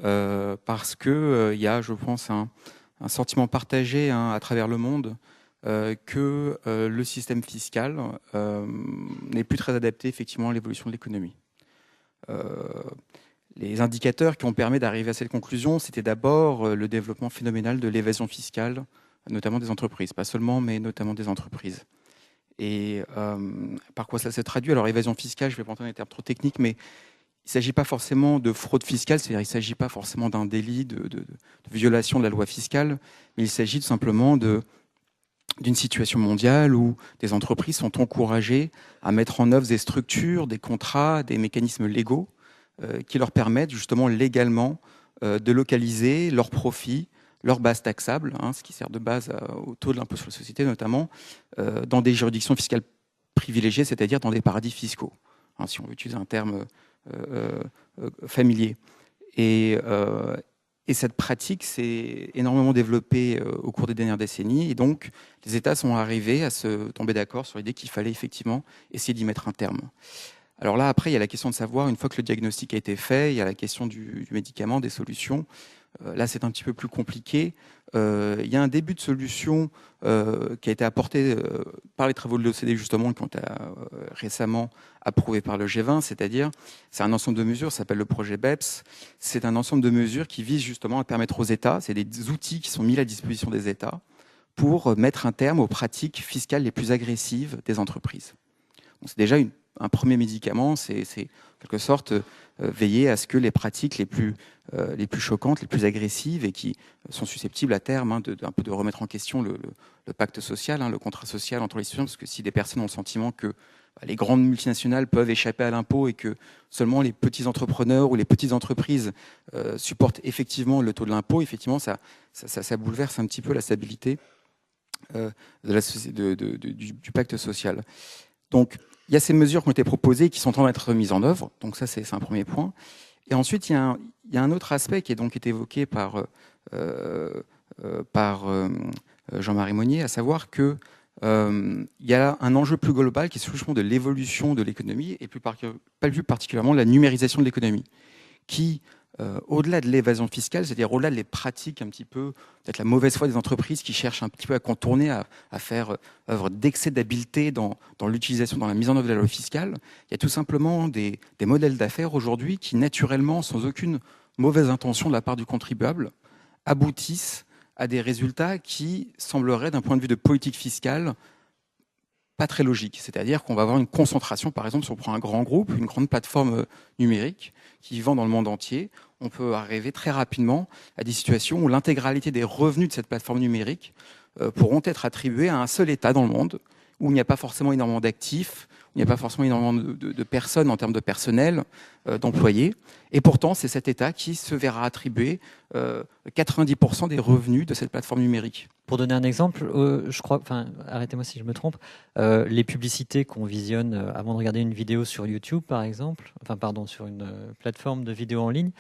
parce qu'il y a, je pense, un sentiment partagé à travers le monde que le système fiscal n'est plus très adapté effectivement à l'évolution de l'économie. Les indicateurs qui ont permis d'arriver à cette conclusion, c'était d'abord le développement phénoménal de l'évasion fiscale, notamment des entreprises, pas seulement, mais notamment des entreprises. Et par quoi ça se traduit? Alors, évasion fiscale, je vais pas entendre des termes trop techniques, mais il ne s'agit pas forcément de fraude fiscale, c'est-à-dire il ne s'agit pas forcément d'un délit de violation de la loi fiscale, mais il s'agit tout simplement d'une situation mondiale où des entreprises sont encouragées à mettre en œuvre des structures, des contrats, des mécanismes légaux qui leur permettent justement légalement de localiser leurs profits, leur base taxable, ce qui sert de base au taux de l'impôt sur les sociétés notamment, dans des juridictions fiscales privilégiées, c'est-à-dire dans des paradis fiscaux, si on veut utiliser un terme familier. Et cette pratique s'est énormément développée au cours des dernières décennies. Et donc, les États sont arrivés à se tomber d'accord sur l'idée qu'il fallait effectivement essayer d'y mettre un terme. Alors là, après, il y a la question de savoir, une fois que le diagnostic a été fait, il y a la question du médicament, des solutions. Là, c'est un petit peu plus compliqué. Il y a un début de solution qui a été apporté par les travaux de l'OCDE, justement, qui ont été récemment approuvés par le G20, c'est-à-dire, c'est un ensemble de mesures, ça s'appelle le projet BEPS. C'est un ensemble de mesures qui vise justement à permettre aux États, c'est des outils qui sont mis à la disposition des États pour mettre un terme aux pratiques fiscales les plus agressives des entreprises. Donc, c'est déjà un premier médicament, c'est en quelque sorte veiller à ce que les pratiques les plus choquantes, les plus agressives et qui sont susceptibles à terme un peu de remettre en question le pacte social, le contrat social entre les citoyens, parce que si des personnes ont le sentiment que les grandes multinationales peuvent échapper à l'impôt et que seulement les petits entrepreneurs ou les petites entreprises supportent effectivement le taux de l'impôt, effectivement ça bouleverse un petit peu la stabilité du pacte social. Donc, il y a ces mesures qui ont été proposées et qui sont en train d'être mises en œuvre. Donc ça, c'est un premier point. Et ensuite, il y a un autre aspect qui a donc été évoqué par Jean-Marie Monnier, à savoir que il y a un enjeu plus global qui est justement de l'évolution de l'économie et plus particulièrement de la numérisation de l'économie, qui au-delà de l'évasion fiscale, c'est-à-dire au-delà des pratiques un petit peu, peut-être la mauvaise foi des entreprises qui cherchent un petit peu à contourner, à faire œuvre d'excès d'habileté dans l'utilisation, dans la mise en œuvre de la loi fiscale, il y a tout simplement des modèles d'affaires aujourd'hui qui, naturellement, sans aucune mauvaise intention de la part du contribuable, aboutissent à des résultats qui sembleraient, d'un point de vue de politique fiscale, pas très logique. C'est-à-dire qu'on va avoir une concentration, par exemple, si on prend un grand groupe, une grande plateforme numérique qui vend dans le monde entier, on peut arriver très rapidement à des situations où l'intégralité des revenus de cette plateforme numérique pourront être attribués à un seul État dans le monde, où il n'y a pas forcément énormément d'actifs, où il n'y a pas forcément énormément de personnes en termes de personnel, d'employés. Et pourtant, c'est cet État qui se verra attribuer 90% des revenus de cette plateforme numérique. Pour donner un exemple, je crois, arrêtez-moi si je me trompe, les publicités qu'on visionne avant de regarder une vidéo sur YouTube, par exemple, sur une plateforme de vidéo en ligne,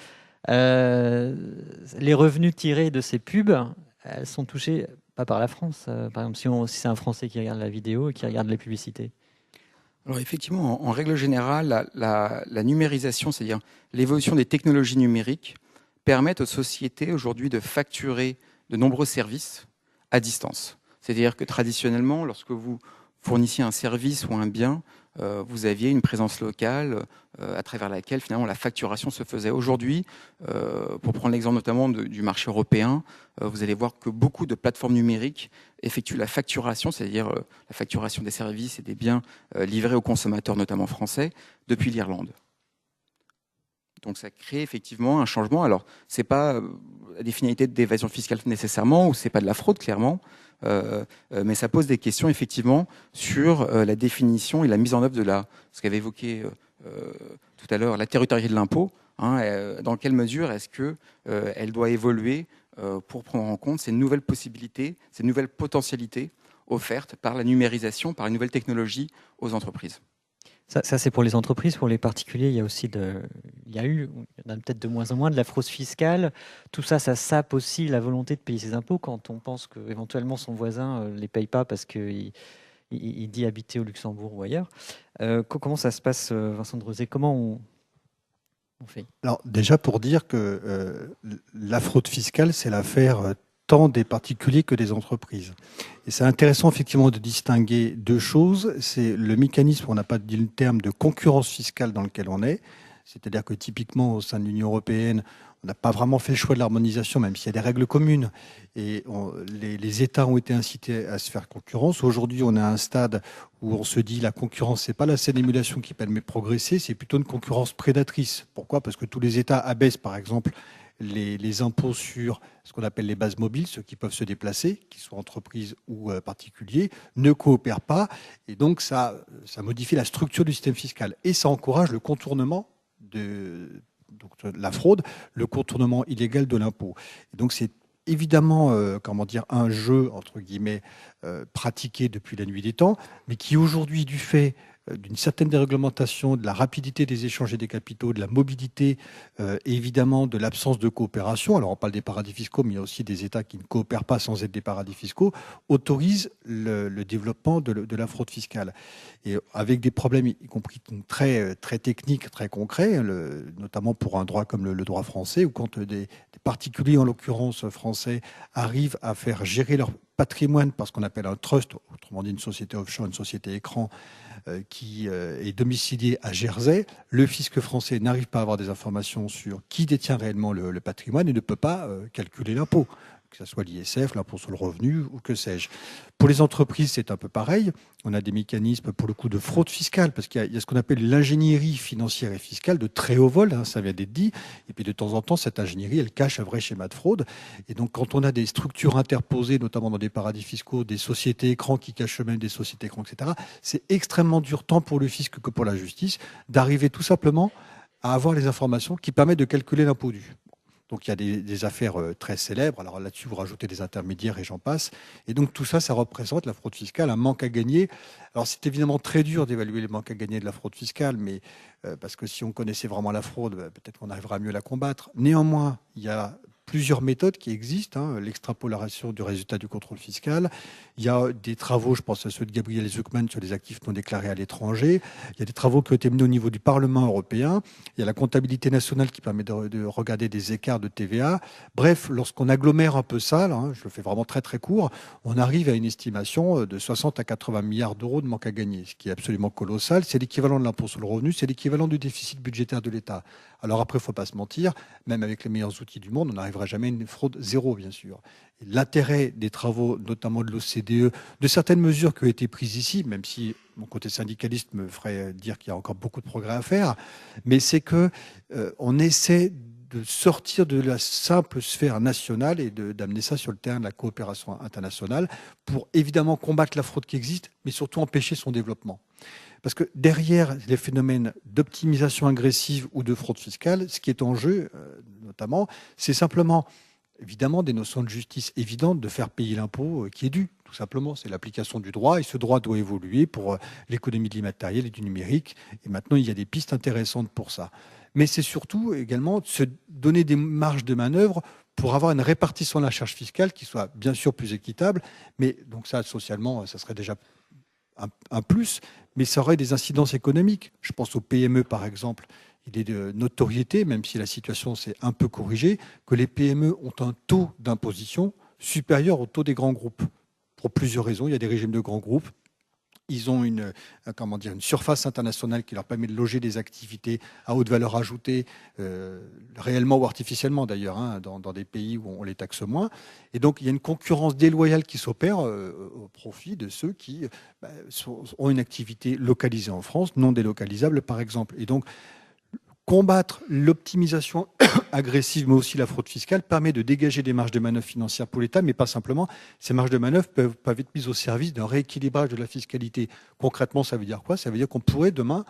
les revenus tirés de ces pubs, elles sont touchés pas par la France. Par exemple, si c'est un Français qui regarde la vidéo et qui regarde les publicités. Alors effectivement, en règle générale, la numérisation, c'est-à-dire l'évolution des technologies numériques, permettent aux sociétés aujourd'hui de facturer de nombreux services à distance. C'est-à-dire que traditionnellement, lorsque vous fournissiez un service ou un bien, vous aviez une présence locale à travers laquelle finalement la facturation se faisait. Aujourd'hui, pour prendre l'exemple notamment du marché européen, vous allez voir que beaucoup de plateformes numériques effectuent la facturation, c'est-à-dire la facturation des services et des biens livrés aux consommateurs, notamment français, depuis l'Irlande. Donc ça crée effectivement un changement. Alors, c'est pas des finalités d'évasion fiscale nécessairement, ou c'est pas de la fraude clairement, mais ça pose des questions effectivement sur la définition et la mise en œuvre de ce qu'avait évoqué tout à l'heure, la territorialité de l'impôt. Dans quelle mesure est-ce que elle doit évoluer pour prendre en compte ces nouvelles possibilités, ces nouvelles potentialités offertes par la numérisation, par une nouvelle technologie aux entreprises. Ça, c'est pour les entreprises. Pour les particuliers, il y a aussi il y en a peut-être de moins en moins de la fraude fiscale. Tout ça, ça sape aussi la volonté de payer ses impôts quand on pense qu'éventuellement son voisin ne les paye pas parce qu'il dit habiter au Luxembourg ou ailleurs. Comment ça se passe, Vincent de Rozay? Comment on fait? Alors déjà pour dire que la fraude fiscale, c'est l'affaire tant des particuliers que des entreprises. Et c'est intéressant effectivement de distinguer deux choses. C'est le mécanisme, on n'a pas dit le terme, de concurrence fiscale dans lequel on est. C'est-à-dire que typiquement au sein de l'Union européenne, on n'a pas vraiment fait le choix de l'harmonisation, même s'il y a des règles communes. Et les États ont été incités à se faire concurrence. Aujourd'hui, on est à un stade où on se dit la concurrence, c'est pas la seule émulation qui permet de progresser, c'est plutôt une concurrence prédatrice. Pourquoi ? Parce que tous les États abaissent, par exemple, les impôts sur ce qu'on appelle les bases mobiles, ceux qui peuvent se déplacer, qu'ils soient entreprises ou particuliers, ne coopèrent pas. Et donc, ça modifie la structure du système fiscal. Et ça encourage le contournement de la fraude, le contournement illégal de l'impôt. Et donc, c'est évidemment un jeu, entre guillemets, pratiqué depuis la nuit des temps, mais qui aujourd'hui, du fait d'une certaine déréglementation, de la rapidité des échanges et des capitaux, de la mobilité, évidemment de l'absence de coopération, alors on parle des paradis fiscaux, mais il y a aussi des États qui ne coopèrent pas sans être des paradis fiscaux, autorisent le développement de la fraude fiscale. Et avec des problèmes, y compris très, très techniques, très concrets, notamment pour un droit comme le droit français, où quand des particuliers, en l'occurrence français, arrivent à faire gérer leur patrimoine par ce qu'on appelle un trust, autrement dit une société offshore, une société écran, qui est domicilié à Jersey, le fisc français n'arrive pas à avoir des informations sur qui détient réellement le patrimoine et ne peut pas calculer l'impôt, que ce soit l'ISF, l'impôt sur le revenu ou que sais-je. Pour les entreprises, c'est un peu pareil. On a des mécanismes pour le coup de fraude fiscale, parce qu'il y a ce qu'on appelle l'ingénierie financière et fiscale de très haut vol, ça vient d'être dit, et puis de temps en temps, cette ingénierie, elle cache un vrai schéma de fraude. Et donc, quand on a des structures interposées, notamment dans des paradis fiscaux, des sociétés écrans qui cachent eux-mêmes des sociétés écrans, etc., c'est extrêmement dur, tant pour le fisc que pour la justice, d'arriver tout simplement à avoir les informations qui permettent de calculer l'impôt dû. Donc il y a des affaires très célèbres. Alors là-dessus, vous rajoutez des intermédiaires et j'en passe. Et donc tout ça, ça représente la fraude fiscale, un manque à gagner. Alors c'est évidemment très dur d'évaluer les manques à gagner de la fraude fiscale, mais parce que si on connaissait vraiment la fraude, peut-être qu'on arrivera à mieux la combattre. Néanmoins, il y a plusieurs méthodes qui existent, l'extrapolation du résultat du contrôle fiscal. Il y a des travaux, je pense à ceux de Gabriel Zuckman sur les actifs non déclarés à l'étranger. Il y a des travaux qui ont été menés au niveau du Parlement européen. Il y a la comptabilité nationale qui permet de regarder des écarts de TVA. Bref, lorsqu'on agglomère un peu ça, là, je le fais vraiment très très court, on arrive à une estimation de 60 à 80 milliards d'euros de manque à gagner, ce qui est absolument colossal. C'est l'équivalent de l'impôt sur le revenu, c'est l'équivalent du déficit budgétaire de l'État. Alors après, il ne faut pas se mentir, même avec les meilleurs outils du monde, on n'arrivera jamais à une fraude zéro, bien sûr. L'intérêt des travaux, notamment de l'OCDE, de certaines mesures qui ont été prises ici, même si mon côté syndicaliste me ferait dire qu'il y a encore beaucoup de progrès à faire, mais c'est que on essaie de sortir de la simple sphère nationale et d'amener ça sur le terrain de la coopération internationale pour évidemment combattre la fraude qui existe, mais surtout empêcher son développement. Parce que derrière les phénomènes d'optimisation agressive ou de fraude fiscale, ce qui est en jeu, notamment, c'est simplement, évidemment, des notions de justice évidentes, de faire payer l'impôt qui est dû, tout simplement. C'est l'application du droit, et ce droit doit évoluer pour l'économie de l'immatériel et du numérique. Et maintenant, il y a des pistes intéressantes pour ça. Mais c'est surtout également de se donner des marges de manœuvre pour avoir une répartition de la charge fiscale qui soit bien sûr plus équitable. Mais donc ça, socialement, ça serait déjà un plus, mais ça aurait des incidences économiques. Je pense aux PME, par exemple. Il est de notoriété, même si la situation s'est un peu corrigée, que les PME ont un taux d'imposition supérieur au taux des grands groupes. Pour plusieurs raisons, il y a des régimes de grands groupes Ils ont une surface internationale qui leur permet de loger des activités à haute valeur ajoutée, réellement ou artificiellement d'ailleurs, hein, dans des pays où on les taxe moins. Et donc, il y a une concurrence déloyale qui s'opère au profit de ceux qui ont une activité localisée en France, non délocalisable par exemple. Et donc, combattre l'optimisation agressive, mais aussi la fraude fiscale, permet de dégager des marges de manœuvre financières pour l'État, mais pas simplement. Ces marges de manœuvre peuvent être mises au service d'un rééquilibrage de la fiscalité. Concrètement, ça veut dire quoi? Ça veut dire qu'on pourrait demain,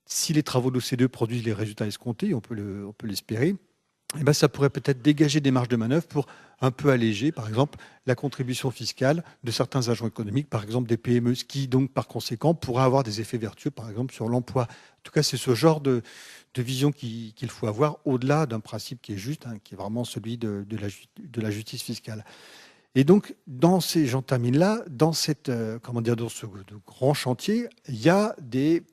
si les travaux de l'OCDE produisent les résultats escomptés, on peut l'espérer, eh ben, ça pourrait peut-être dégager des marges de manœuvre pour un peu alléger, par exemple, la contribution fiscale de certains agents économiques, par exemple des PME, ce qui, donc, par conséquent, pourrait avoir des effets vertueux, par exemple, sur l'emploi. En tout cas, c'est ce genre de vision qu'il faut avoir au-delà d'un principe qui est juste, hein, qui est vraiment celui de la justice fiscale. Et donc, j'en termine là, dans ce grand chantier, il y a des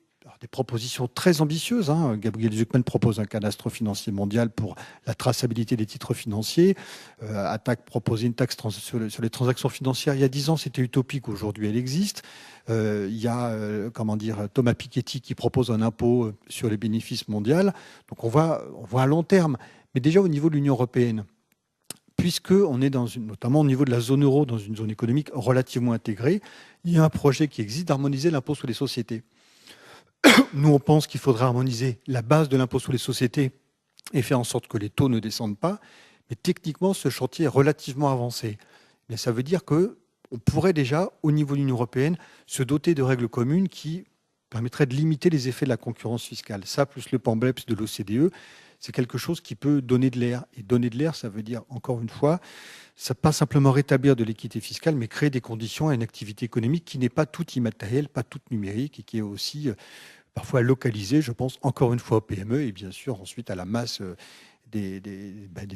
propositions très ambitieuses, hein. Gabriel Zucman propose un cadastre financier mondial pour la traçabilité des titres financiers. Attac proposait une taxe sur les transactions financières. Il y a 10 ans, c'était utopique. Aujourd'hui, elle existe. Il y a Thomas Piketty qui propose un impôt sur les bénéfices mondiaux. Donc on voit à long terme. Mais déjà au niveau de l'Union européenne, puisqu'on est notamment au niveau de la zone euro, dans une zone économique relativement intégrée, il y a un projet qui existe d'harmoniser l'impôt sur les sociétés. Nous, on pense qu'il faudrait harmoniser la base de l'impôt sur les sociétés et faire en sorte que les taux ne descendent pas. Mais techniquement, ce chantier est relativement avancé. Mais ça veut dire qu'on pourrait déjà, au niveau de l'Union européenne, se doter de règles communes qui permettraient de limiter les effets de la concurrence fiscale. Ça, plus le PAMBEPS de l'OCDE, c'est quelque chose qui peut donner de l'air. Et donner de l'air, ça veut dire, encore une fois, ça pas simplement rétablir de l'équité fiscale, mais créer des conditions à une activité économique qui n'est pas toute immatérielle, pas toute numérique, et qui est aussi parfois localisée, je pense, encore une fois aux PME, et bien sûr ensuite à la masse des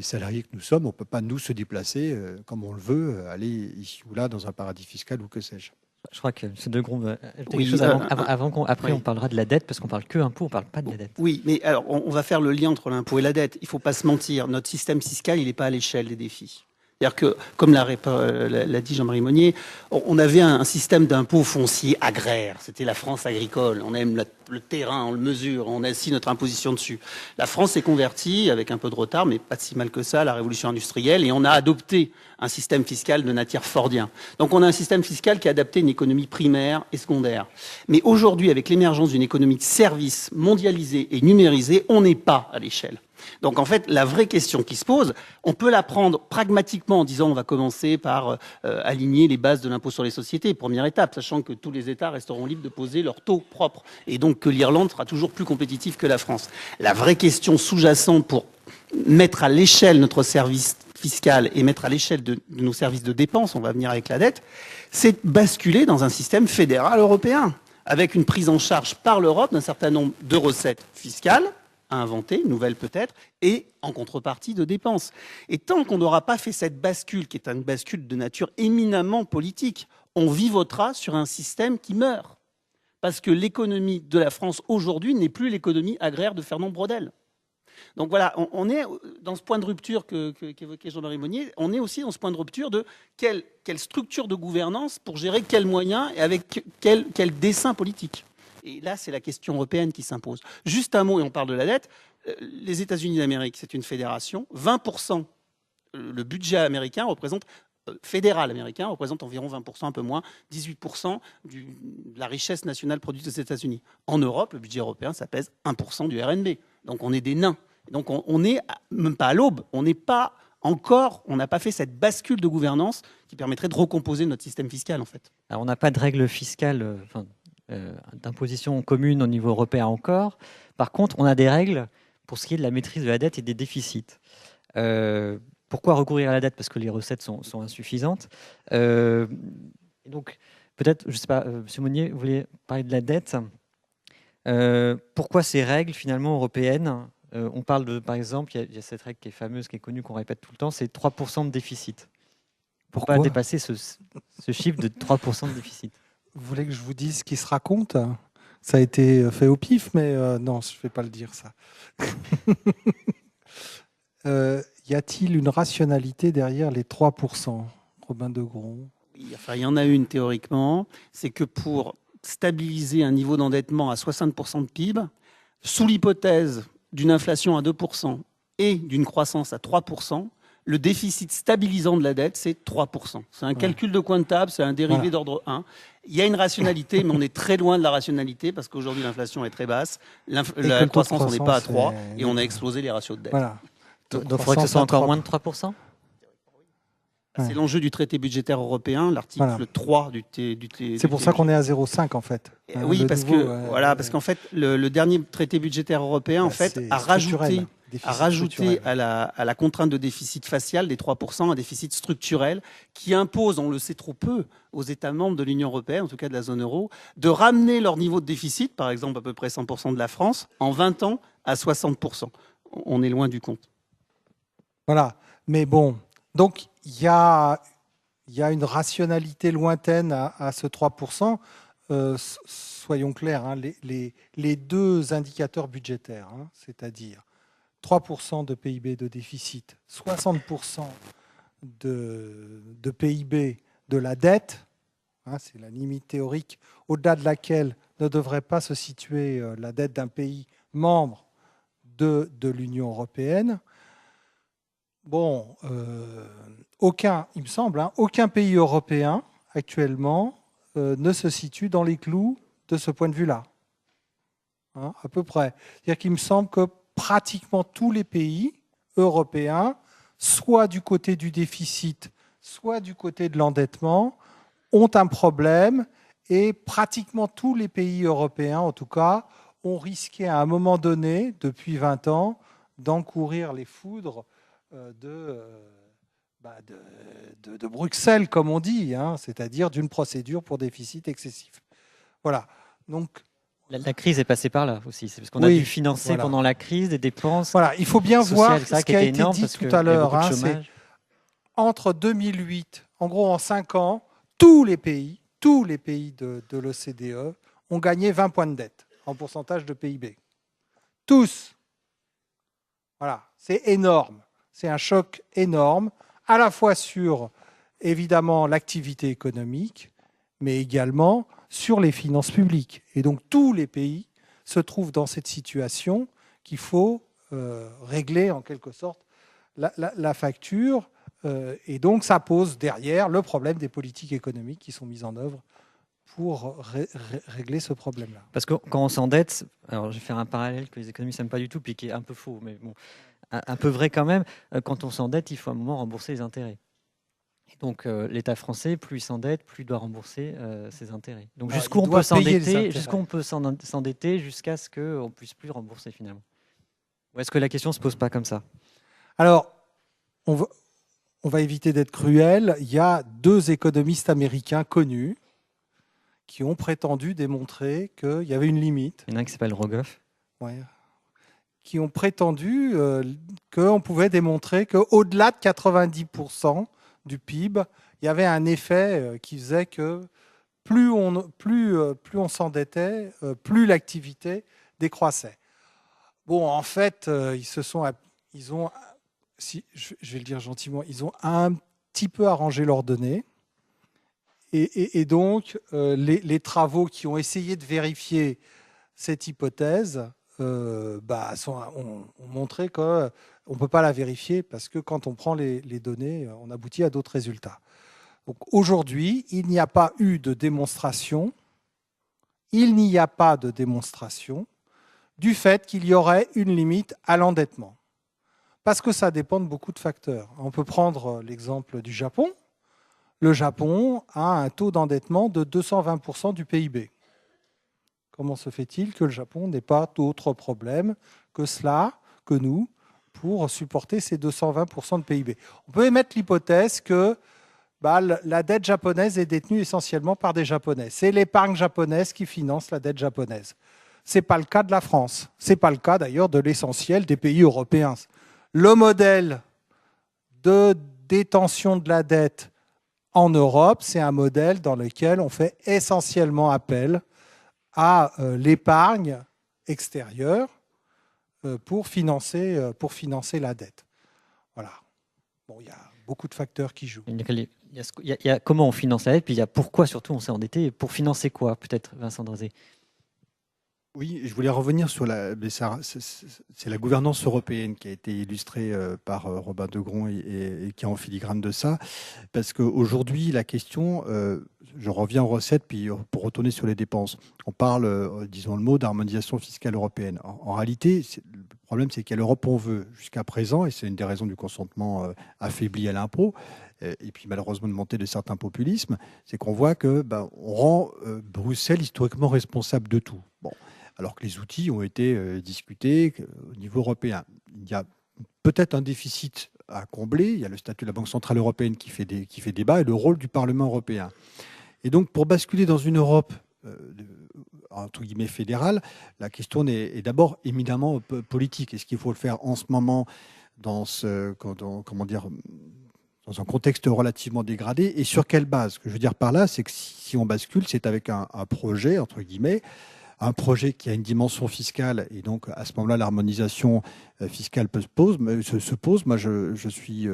salariés que nous sommes. On ne peut pas, nous, se déplacer comme on le veut, aller ici ou là dans un paradis fiscal ou que sais-je. Je crois que ces deux groupes Oui, chose après, oui. on parlera de la dette, parce qu'on parle que impôt, on parle pas de la dette. Oui, mais alors on va faire le lien entre l'impôt et la dette. Il ne faut pas se mentir. Notre système fiscal, il n'est pas à l'échelle des défis. C'est-à-dire que, comme l'a dit Jean-Marie Monnier, on avait un système d'impôt foncier agraire. C'était la France agricole. On aime le terrain, on le mesure, on assit notre imposition dessus. La France s'est convertie, avec un peu de retard, mais pas si mal que ça, à la révolution industrielle, et on a adopté un système fiscal de nature fordien. Donc on a un système fiscal qui a adapté une économie primaire et secondaire. Mais aujourd'hui, avec l'émergence d'une économie de services mondialisée et numérisée, on n'est pas à l'échelle. Donc en fait, la vraie question qui se pose, on peut la prendre pragmatiquement en disant on va commencer par aligner les bases de l'impôt sur les sociétés, première étape, sachant que tous les États resteront libres de poser leur taux propre et donc que l'Irlande sera toujours plus compétitive que la France. La vraie question sous-jacente pour mettre à l'échelle notre service fiscal et mettre à l'échelle de nos services de dépenses, on va venir avec la dette, c'est basculer dans un système fédéral européen avec une prise en charge par l'Europe d'un certain nombre de recettes fiscales à inventer, nouvelle peut-être, et en contrepartie de dépenses. Et tant qu'on n'aura pas fait cette bascule, qui est une bascule de nature éminemment politique, on vivotera sur un système qui meurt. Parce que l'économie de la France aujourd'hui n'est plus l'économie agraire de Fernand Braudel. Donc voilà, on est dans ce point de rupture qu'évoquait Jean-Marie Monnier, on est aussi dans ce point de rupture de quelle structure de gouvernance pour gérer quels moyens et avec quel dessein politique. Et là, c'est la question européenne qui s'impose. Juste un mot, et on parle de la dette. Les États-Unis d'Amérique, c'est une fédération. 20%, le budget américain représente, fédéral américain, représente environ 20%, un peu moins, 18% de la richesse nationale produite aux États-Unis. En Europe, le budget européen, ça pèse 1% du RNB. Donc on est des nains. Donc on n'est même pas à l'aube. On n'est pas encore, on n'a pas fait cette bascule de gouvernance qui permettrait de recomposer notre système fiscal, en fait. Alors on n'a pas de règles fiscales, d'imposition commune au niveau européen encore. Par contre, on a des règles pour ce qui est de la maîtrise de la dette et des déficits. Pourquoi recourir à la dette? Parce que les recettes sont insuffisantes. Donc, peut-être, je ne sais pas, M. Monnier, vous voulez parler de la dette. Pourquoi ces règles, finalement, européennes? On parle de, par exemple, il y a cette règle qui est fameuse, qui est connue, qu'on répète tout le temps, c'est 3% de déficit. Pourquoi pas dépasser ce chiffre de 3% de déficit? Vous voulez que je vous dise ce qui se raconte? Ça a été fait au pif, mais non, je ne vais pas le dire, ça. Y a-t-il une rationalité derrière les 3%, Robin de Gros? Oui, enfin, il y en a une théoriquement, c'est que pour stabiliser un niveau d'endettement à 60% de PIB, sous l'hypothèse d'une inflation à 2% et d'une croissance à 3%, le déficit stabilisant de la dette, c'est 3%. C'est un calcul de coin de table, c'est un dérivé d'ordre 1. Il y a une rationalité, mais on est très loin de la rationalité parce qu'aujourd'hui, l'inflation est très basse. La croissance, on n'est pas à 3 et on a explosé les ratios de dette. Voilà. Donc, il faudrait que ce soit encore moins de 3%. C'est l'enjeu du traité budgétaire européen, l'article 3 du traité. C'est pour ça qu'on est à 0,5 en fait. Oui, parce qu'en fait, le dernier traité budgétaire européen a rajouté à la contrainte de déficit facial des 3% un déficit structurel qui impose, on le sait trop peu, aux États membres de l'Union européenne, en tout cas de la zone euro, de ramener leur niveau de déficit, par exemple à peu près 100% de la France, en 20 ans à 60%. On est loin du compte. Voilà, mais bon, donc il y a une rationalité lointaine à ce 3%. Soyons clairs, hein, les deux indicateurs budgétaires, hein, c'est-à-dire 3% de PIB de déficit, 60% de PIB de la dette, hein, c'est la limite théorique au-delà de laquelle ne devrait pas se situer la dette d'un pays membre de l'Union européenne. Bon, il me semble, hein, aucun pays européen actuellement ne se situe dans les clous de ce point de vue-là, hein, à peu près. C'est-à-dire qu'il me semble que pratiquement tous les pays européens, soit du côté du déficit, soit du côté de l'endettement, ont un problème et pratiquement tous les pays européens, en tout cas, ont risqué à un moment donné, depuis 20 ans, d'encourir les foudres de Bruxelles, comme on dit, hein, c'est-à-dire d'une procédure pour déficit excessif. Voilà. Donc, la crise est passée par là aussi. C'est parce qu'on a dû financer pendant la crise des dépenses. Voilà, il faut bien voir ce qui a été dit tout à l'heure. Hein, entre 2008, en gros en 5 ans, tous les pays de l'OCDE ont gagné 20 points de dette en pourcentage de PIB. Tous. Voilà, c'est énorme. C'est un choc énorme, à la fois sur, évidemment, l'activité économique, mais également sur les finances publiques. Et donc, tous les pays se trouvent dans cette situation qu'il faut régler, en quelque sorte, la facture. Et donc, ça pose derrière le problème des politiques économiques qui sont mises en œuvre pour régler ce problème-là. Parce que quand on s'endette, alors je vais faire un parallèle que les économistes n'aiment pas du tout, puis qui est un peu faux, mais bon, un peu vrai quand même, quand on s'endette, il faut à un moment rembourser les intérêts. Et donc l'État français, plus il s'endette, plus il doit rembourser ses intérêts. Donc jusqu'où on peut s'endetter jusqu'à ce qu'on ne puisse plus rembourser finalement. Ou est-ce que la question ne se pose pas comme ça? Alors, on va éviter d'être cruel. Il y a 2 économistes américains connus qui ont prétendu démontrer qu'il y avait une limite. Il y en a un qui s'appelle Rogoff. Ouais. Qui ont prétendu qu'on pouvait démontrer qu'au-delà de 90% du PIB, il y avait un effet qui faisait que plus on s'endettait, plus l'activité décroissait. Bon, en fait, ils ont, si je vais le dire gentiment, ils ont un petit peu arrangé leurs données. Et donc, les travaux qui ont essayé de vérifier cette hypothèse ont montré qu'on ne peut pas la vérifier parce que quand on prend les données, on aboutit à d'autres résultats. Donc aujourd'hui, il n'y a pas eu de démonstration, du fait qu'il y aurait une limite à l'endettement. Parce que ça dépend de beaucoup de facteurs. On peut prendre l'exemple du Japon. Le Japon a un taux d'endettement de 220% du PIB. Comment se fait-il que le Japon n'ait pas d'autres problèmes que nous, pour supporter ces 220% de PIB? On peut émettre l'hypothèse que la dette japonaise est détenue essentiellement par des Japonais. C'est l'épargne japonaise qui finance la dette japonaise. Ce n'est pas le cas de la France. Ce n'est pas le cas d'ailleurs de l'essentiel des pays européens. Le modèle de détention de la dette en Europe, c'est un modèle dans lequel on fait essentiellement appel à l'épargne extérieure pour financer la dette. Voilà. Bon, il y a beaucoup de facteurs qui jouent. Il il y a comment on finance la dette, puis il y a pourquoi surtout on s'est endetté, et pour financer quoi, peut-être, Vincent Drezé? Oui, je voulais revenir sur c'est la gouvernance européenne qui a été illustrée par Robin Degron et qui est en filigrane de ça. Parce qu'aujourd'hui, la question, je reviens aux recettes, puis pour retourner sur les dépenses, on parle, disons le mot, d'harmonisation fiscale européenne. En réalité, le problème, c'est quelle Europe on veut jusqu'à présent, et c'est une des raisons du consentement affaibli à l'impôt, et puis malheureusement de montée de certains populismes, c'est qu'on voit que on rend Bruxelles historiquement responsable de tout. Bon. Alors que les outils ont été discutés au niveau européen. Il y a peut-être un déficit à combler. Il y a le statut de la Banque centrale européenne qui fait débat et le rôle du Parlement européen. Et donc, pour basculer dans une Europe entre guillemets fédérale, la question est d'abord éminemment politique. Est-ce qu'il faut le faire en ce moment dans un contexte relativement dégradé, et sur quelle base? Ce que je veux dire par là, c'est que si on bascule, c'est avec un projet, entre guillemets, un projet qui a une dimension fiscale, et donc à ce moment-là, l'harmonisation fiscale se pose. Moi, je suis,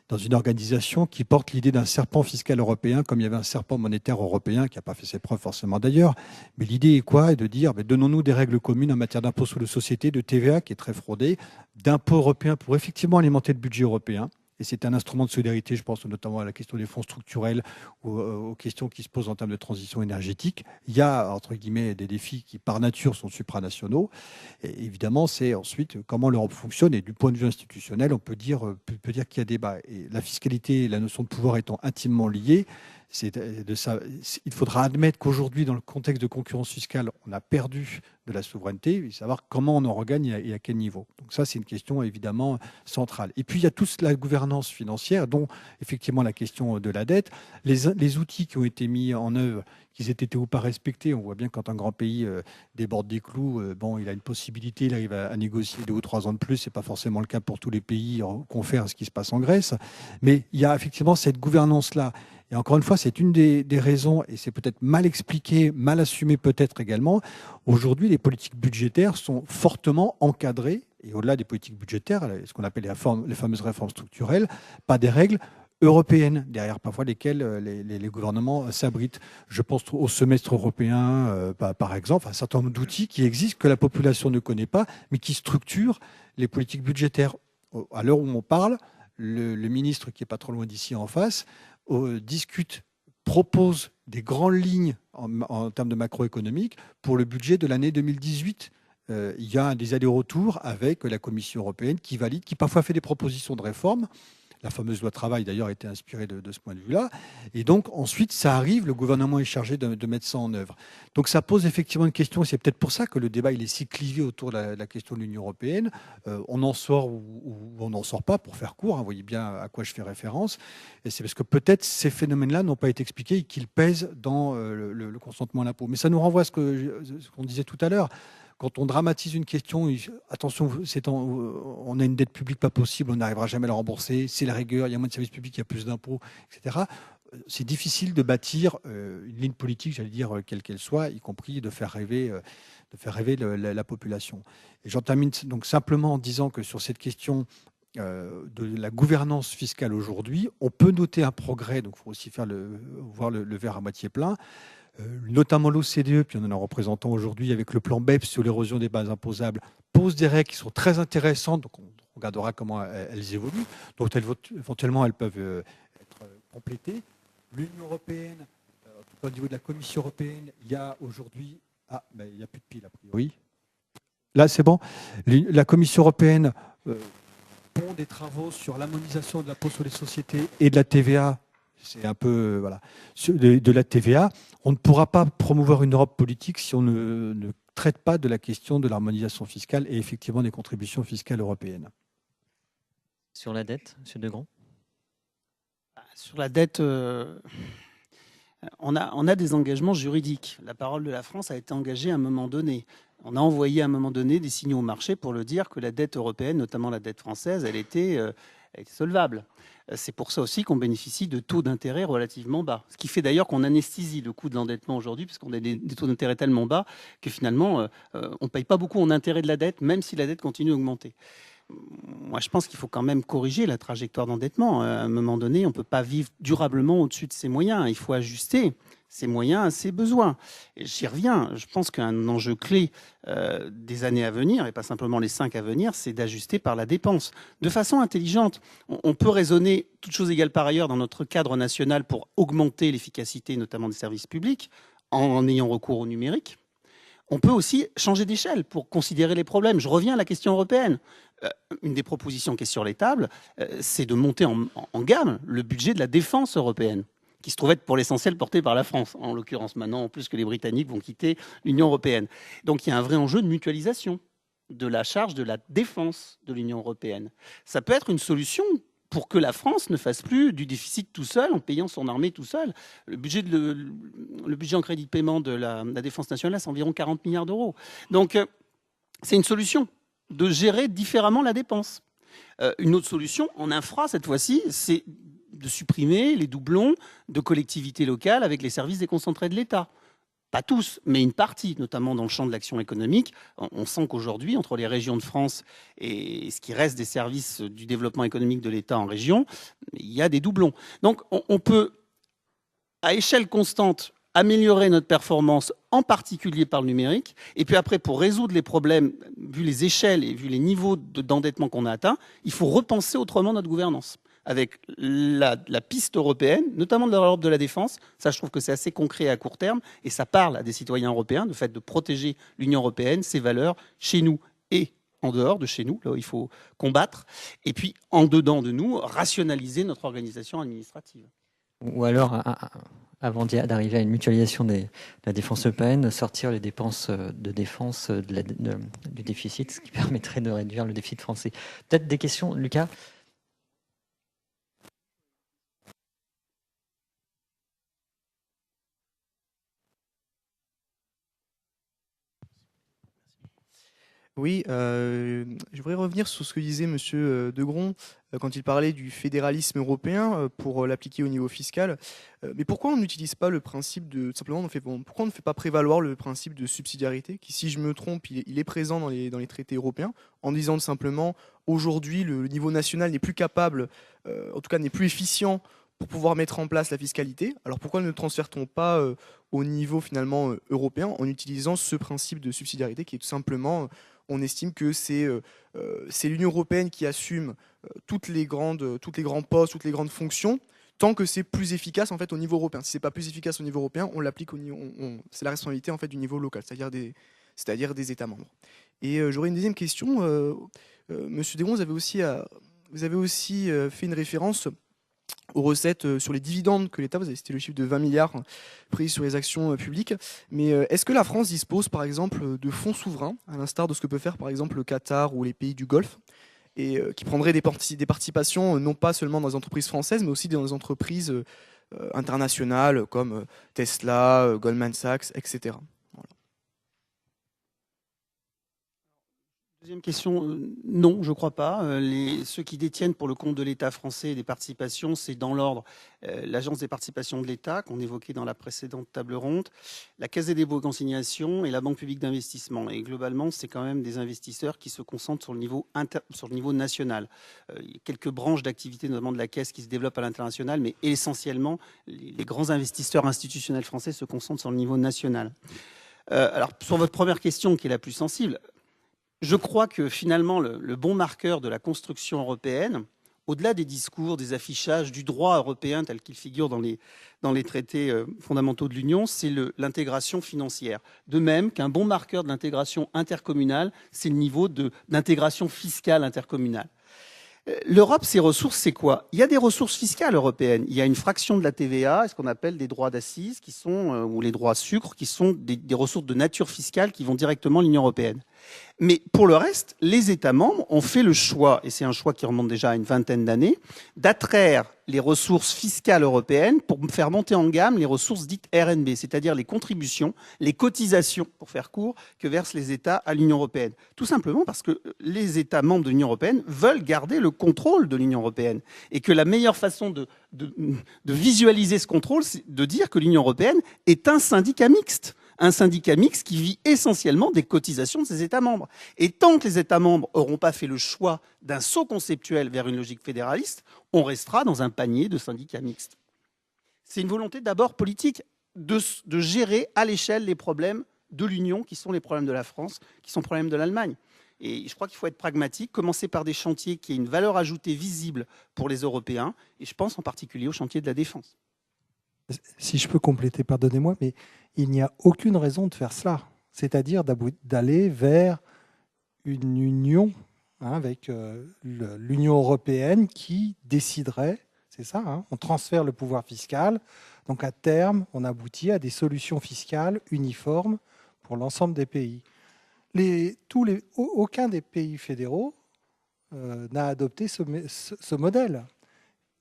dans une organisation qui porte l'idée d'un serpent fiscal européen, comme il y avait un serpent monétaire européen, qui n'a pas fait ses preuves forcément d'ailleurs. Mais l'idée est quoi? Est de dire, donnons-nous des règles communes en matière d'impôt sur les sociétés, de TVA, qui est très fraudé, d'impôts européens pour effectivement alimenter le budget européen. Et c'est un instrument de solidarité, je pense notamment à la question des fonds structurels ou aux questions qui se posent en termes de transition énergétique. Il y a, entre guillemets, des défis qui, par nature, sont supranationaux. Et évidemment, c'est ensuite comment l'Europe fonctionne. Et du point de vue institutionnel, on peut dire qu'il y a débat. Et la fiscalité et la notion de pouvoir étant intimement liées, il faudra admettre qu'aujourd'hui, dans le contexte de concurrence fiscale, on a perdu de la souveraineté, et savoir comment on en regagne et à quel niveau. Donc ça, c'est une question évidemment centrale. Et puis, il y a toute la gouvernance financière, dont effectivement la question de la dette. Les outils qui ont été mis en œuvre, qu'ils aient été ou pas respectés, on voit bien quand un grand pays déborde des clous, il a une possibilité, il arrive à négocier 2 ou 3 ans de plus. Ce n'est pas forcément le cas pour tous les pays, confère à ce qui se passe en Grèce. Mais il y a effectivement cette gouvernance-là. Et encore une fois, c'est une des raisons, et c'est peut-être mal expliqué, mal assumé peut-être également. Aujourd'hui, les politiques budgétaires sont fortement encadrées, et au-delà des politiques budgétaires, ce qu'on appelle les fameuses réformes structurelles, pas des règles européennes, derrière parfois lesquelles les gouvernements s'abritent. Je pense au semestre européen, par exemple, un certain nombre d'outils qui existent, que la population ne connaît pas, mais qui structurent les politiques budgétaires. À l'heure où on parle, le ministre qui est pas trop loin d'ici en face, discute, propose des grandes lignes en termes de macroéconomique pour le budget de l'année 2018. Il y a des allers-retours avec la Commission européenne qui valide, qui parfois fait des propositions de réforme. La fameuse loi travail, d'ailleurs, a été inspirée de ce point de vue-là. Et donc, ensuite, ça arrive, le gouvernement est chargé de mettre ça en œuvre. Donc, ça pose effectivement une question, et c'est peut-être pour ça que le débat il est si clivé autour de la question de l'Union européenne. On en sort ou on n'en sort pas, pour faire court, hein, vous voyez bien à quoi je fais référence. Et c'est parce que peut-être ces phénomènes-là n'ont pas été expliqués et qu'ils pèsent dans le consentement à l'impôt. Mais ça nous renvoie à ce qu'on disait tout à l'heure. Quand on dramatise une question, attention, on a une dette publique pas possible, on n'arrivera jamais à la rembourser, c'est la rigueur, il y a moins de services publics, il y a plus d'impôts, etc. C'est difficile de bâtir une ligne politique, j'allais dire, quelle qu'elle soit, y compris de faire rêver la population. Et j'en termine donc simplement en disant que sur cette question de la gouvernance fiscale aujourd'hui, on peut noter un progrès, donc il faut aussi voir le verre à moitié plein. Notamment l'OCDE, puis on en a un représentant aujourd'hui avec le plan BEPS sur l'érosion des bases imposables, pose des règles qui sont très intéressantes, donc on regardera comment elles évoluent, donc éventuellement elles peuvent être complétées. L'Union européenne, au niveau de la Commission européenne, il y a aujourd'hui... il n'y a plus de pile a priori. Là, c'est bon. La Commission européenne pond des travaux sur l'harmonisation de l'impôt sur les sociétés et de la TVA. C'est un peu de la TVA. On ne pourra pas promouvoir une Europe politique si on ne traite pas de la question de l'harmonisation fiscale et effectivement des contributions fiscales européennes. Sur la dette, M. Degron? Sur la dette, on a des engagements juridiques. La parole de la France a été engagée à un moment donné. On a envoyé à un moment donné des signaux au marché pour le dire que la dette européenne, notamment la dette française, elle était solvable. C'est pour ça aussi qu'on bénéficie de taux d'intérêt relativement bas. Ce qui fait d'ailleurs qu'on anesthésie le coût de l'endettement aujourd'hui, puisqu'on a des taux d'intérêt tellement bas que finalement, on ne paye pas beaucoup en intérêt de la dette, même si la dette continue d'augmenter. moi, je pense qu'il faut quand même corriger la trajectoire d'endettement. À un moment donné, on ne peut pas vivre durablement au-dessus de ses moyens. Il faut ajuster ses moyens à ses besoins. Et j'y reviens. Je pense qu'un enjeu clé des années à venir, et pas simplement les 5 à venir, c'est d'ajuster par la dépense. De façon intelligente. On peut raisonner, toutes choses égales par ailleurs, dans notre cadre national pour augmenter l'efficacité, notamment des services publics, en ayant recours au numérique. On peut aussi changer d'échelle pour considérer les problèmes. Je reviens à la question européenne. Une des propositions qui est sur les tables, c'est de monter en gamme le budget de la défense européenne, qui se trouve être pour l'essentiel porté par la France, en l'occurrence maintenant, en plus que les Britanniques vont quitter l'Union européenne. Donc il y a un vrai enjeu de mutualisation de la charge de la défense de l'Union européenne. Ça peut être une solution pour que la France ne fasse plus du déficit tout seul, en payant son armée tout seul. Le budget en crédit de paiement de la défense nationale, c'est environ 40 milliards d'euros. Donc c'est une solution de gérer différemment la dépense. Une autre solution, en infra cette fois-ci, c'est de supprimer les doublons de collectivités locales avec les services déconcentrés de l'État. Pas tous, mais une partie, notamment dans le champ de l'action économique. On sent qu'aujourd'hui, entre les régions de France et ce qui reste des services du développement économique de l'État en région, il y a des doublons. Donc on peut, à échelle constante, améliorer notre performance, en particulier par le numérique. Et puis après, pour résoudre les problèmes, vu les échelles et vu les niveaux d'endettement qu'on a atteints, il faut repenser autrement notre gouvernance. Avec la piste européenne, notamment de l'Europe de la défense. Ça, je trouve que c'est assez concret à court terme, et ça parle à des citoyens européens, le fait de protéger l'Union européenne, ses valeurs, chez nous et en dehors de chez nous, là où il faut combattre, et puis en dedans de nous, rationaliser notre organisation administrative. Ou alors, avant d'arriver à une mutualisation de la défense européenne, sortir les dépenses de défense du déficit, ce qui permettrait de réduire le déficit français. Peut-être des questions, Lucas ? Oui, je voudrais revenir sur ce que disait Monsieur Degron quand il parlait du fédéralisme européen pour l'appliquer au niveau fiscal. Mais pourquoi on n'utilise pas le principe de simplement pourquoi on ne fait pas prévaloir le principe de subsidiarité qui, si je me trompe, il est présent dans les traités européens, en disant simplement aujourd'hui le niveau national n'est plus capable, en tout cas n'est plus efficient pour pouvoir mettre en place la fiscalité. Alors pourquoi ne transfère-t-on pas au niveau finalement européen en utilisant ce principe de subsidiarité qui est tout simplement on estime que c'est l'Union européenne qui assume tous les grands postes, toutes les grandes fonctions, tant que c'est plus efficace en fait au niveau européen. Si c'est pas plus efficace au niveau européen, on l'applique c'est la responsabilité en fait du niveau local, c'est-à-dire des États membres. Et j'aurais une deuxième question. Monsieur Desron, vous avez aussi fait une référence aux recettes sur les dividendes que l'État, vous avez cité le chiffre de 20 milliards pris sur les actions publiques, mais est-ce que la France dispose par exemple de fonds souverains, à l'instar de ce que peut faire par exemple le Qatar ou les pays du Golfe, et qui prendraient des participations non pas seulement dans les entreprises françaises, mais aussi dans les entreprises internationales comme Tesla, Goldman Sachs, etc. Voilà. Deuxième question, non, je ne crois pas. Ceux qui détiennent pour le compte de l'État français des participations, c'est dans l'ordre l'Agence des participations de l'État, qu'on évoquait dans la précédente table ronde, la Caisse des dépôts et consignations et la Banque publique d'investissement. Et globalement, c'est quand même des investisseurs qui se concentrent sur le niveau national. Il y a quelques branches d'activité, notamment de la Caisse, qui se développent à l'international, mais essentiellement, les grands investisseurs institutionnels français se concentrent sur le niveau national. Alors, sur votre première question, qui est la plus sensible, je crois que finalement, le bon marqueur de la construction européenne, au-delà des discours, des affichages, du droit européen tel qu'il figure dans les traités fondamentaux de l'Union, c'est l'intégration financière. De même qu'un bon marqueur de l'intégration intercommunale, c'est le niveau d'intégration fiscale intercommunale. L'Europe, ses ressources, c'est quoi? Il y a des ressources fiscales européennes. Il y a une fraction de la TVA, ce qu'on appelle des droits d'assises, qui sont ou les droits sucre, qui sont des ressources de nature fiscale qui vont directement à l'Union européenne. Mais pour le reste, les États membres ont fait le choix, et c'est un choix qui remonte déjà à une vingtaine d'années, d'attraire les ressources fiscales européennes pour faire monter en gamme les ressources dites RNB, c'est-à-dire les contributions, les cotisations, pour faire court, que versent les États à l'Union européenne. Tout simplement parce que les États membres de l'Union européenne veulent garder le contrôle de l'Union européenne. Et que la meilleure façon de visualiser ce contrôle, c'est de dire que l'Union européenne est un syndicat mixte, un syndicat mixte qui vit essentiellement des cotisations de ses États membres. Et tant que les États membres n'auront pas fait le choix d'un saut conceptuel vers une logique fédéraliste, on restera dans un panier de syndicats mixtes. C'est une volonté d'abord politique de gérer à l'échelle les problèmes de l'Union, qui sont les problèmes de la France, qui sont les problèmes de l'Allemagne. Et je crois qu'il faut être pragmatique, commencer par des chantiers qui aient une valeur ajoutée visible pour les Européens, et je pense en particulier au chantier de la défense. Si je peux compléter, pardonnez-moi, mais il n'y a aucune raison de faire cela. C'est-à-dire d'aller vers une union avec l'Union européenne qui déciderait, c'est ça, on transfère le pouvoir fiscal. Donc à terme, on aboutit à des solutions fiscales uniformes pour l'ensemble des pays. Aucun des pays fédéraux n'a adopté ce modèle.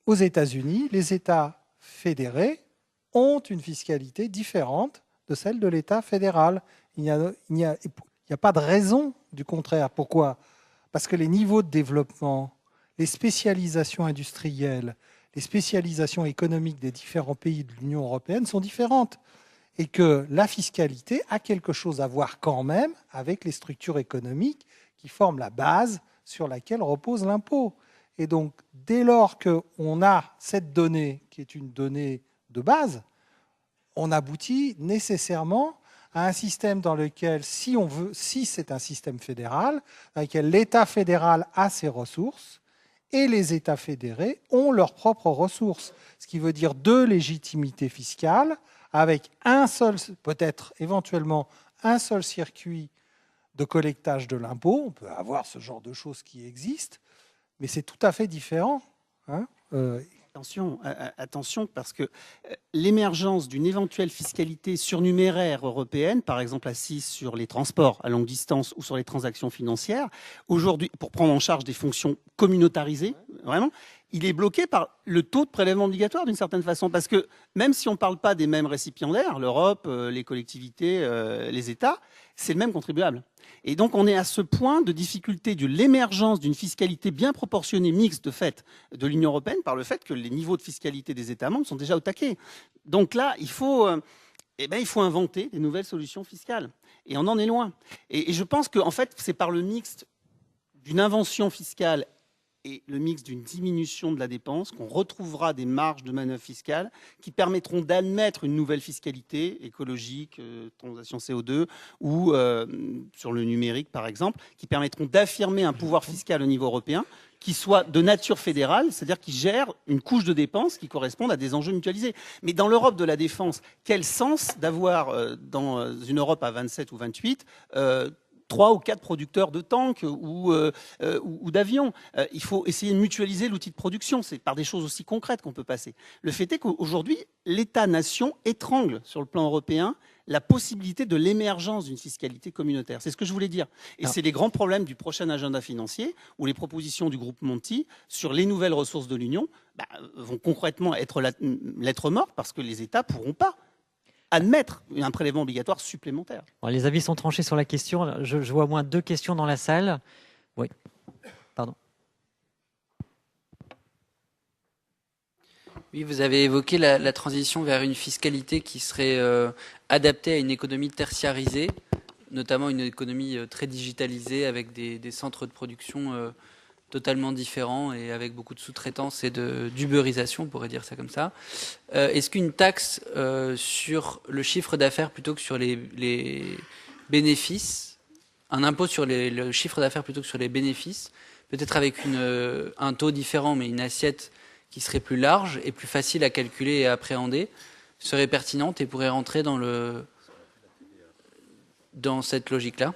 Aux États-Unis, les États fédérés ont une fiscalité différente de celle de l'État fédéral. Il n'y a pas de raison du contraire. Pourquoi ? Parce que les niveaux de développement, les spécialisations industrielles, les spécialisations économiques des différents pays de l'Union européenne sont différentes. Et que la fiscalité a quelque chose à voir quand même avec les structures économiques qui forment la base sur laquelle repose l'impôt. Et donc, dès lors qu'on a cette donnée, qui est une donnée de base, on aboutit nécessairement à un système dans lequel, si c'est un système fédéral, dans lequel l'État fédéral a ses ressources et les États fédérés ont leurs propres ressources. Ce qui veut dire deux légitimités fiscales, avec un seul, peut-être éventuellement un seul circuit de collectage de l'impôt. On peut avoir ce genre de choses qui existent, mais c'est tout à fait différent. Attention, parce que l'émergence d'une éventuelle fiscalité surnuméraire européenne, par exemple assise sur les transports à longue distance ou sur les transactions financières, aujourd'hui, pour prendre en charge des fonctions communautarisées, vraiment, il est bloqué par le taux de prélèvement obligatoire d'une certaine façon. Parce que même si on ne parle pas des mêmes récipiendaires, l'Europe, les collectivités, les États, c'est le même contribuable. Et donc on est à ce point de difficulté de l'émergence d'une fiscalité bien proportionnée, mixte de fait, de l'Union européenne, par le fait que les niveaux de fiscalité des États membres sont déjà au taquet. Donc là, il faut inventer des nouvelles solutions fiscales. Et on en est loin. Et je pense que en fait, c'est par le mixte d'une invention fiscale et le mix d'une diminution de la dépense qu'on retrouvera des marges de manœuvre fiscales qui permettront d'admettre une nouvelle fiscalité écologique, transaction CO2 ou sur le numérique par exemple, qui permettront d'affirmer un pouvoir fiscal au niveau européen qui soit de nature fédérale, c'est-à-dire qui gère une couche de dépenses qui correspondent à des enjeux mutualisés. Mais dans l'Europe de la défense, quel sens d'avoir dans une Europe à 27 ou 28 3 ou 4 producteurs de tanks ou d'avions. Il faut essayer de mutualiser l'outil de production. C'est par des choses aussi concrètes qu'on peut passer. Le fait est qu'aujourd'hui, l'État-nation étrangle sur le plan européen la possibilité de l'émergence d'une fiscalité communautaire. C'est ce que je voulais dire. Et c'est les grands problèmes du prochain agenda financier où les propositions du groupe Monti sur les nouvelles ressources de l'Union vont concrètement être lettre morte parce que les États ne pourront pas admettre un prélèvement obligatoire supplémentaire. Bon, les avis sont tranchés sur la question. Je vois au moins 2 questions dans la salle. Oui, pardon. Oui, vous avez évoqué la transition vers une fiscalité qui serait adaptée à une économie tertiarisée, notamment une économie très digitalisée avec des centres de production totalement différents et avec beaucoup de sous-traitance et d'uberisation, on pourrait dire ça comme ça. Est-ce qu'une taxe sur le chiffre d'affaires plutôt que sur les bénéfices, un impôt sur le chiffre d'affaires plutôt que sur les bénéfices, peut-être avec un taux différent mais une assiette qui serait plus large et plus facile à calculer et à appréhender, serait pertinente et pourrait rentrer dans cette logique-là?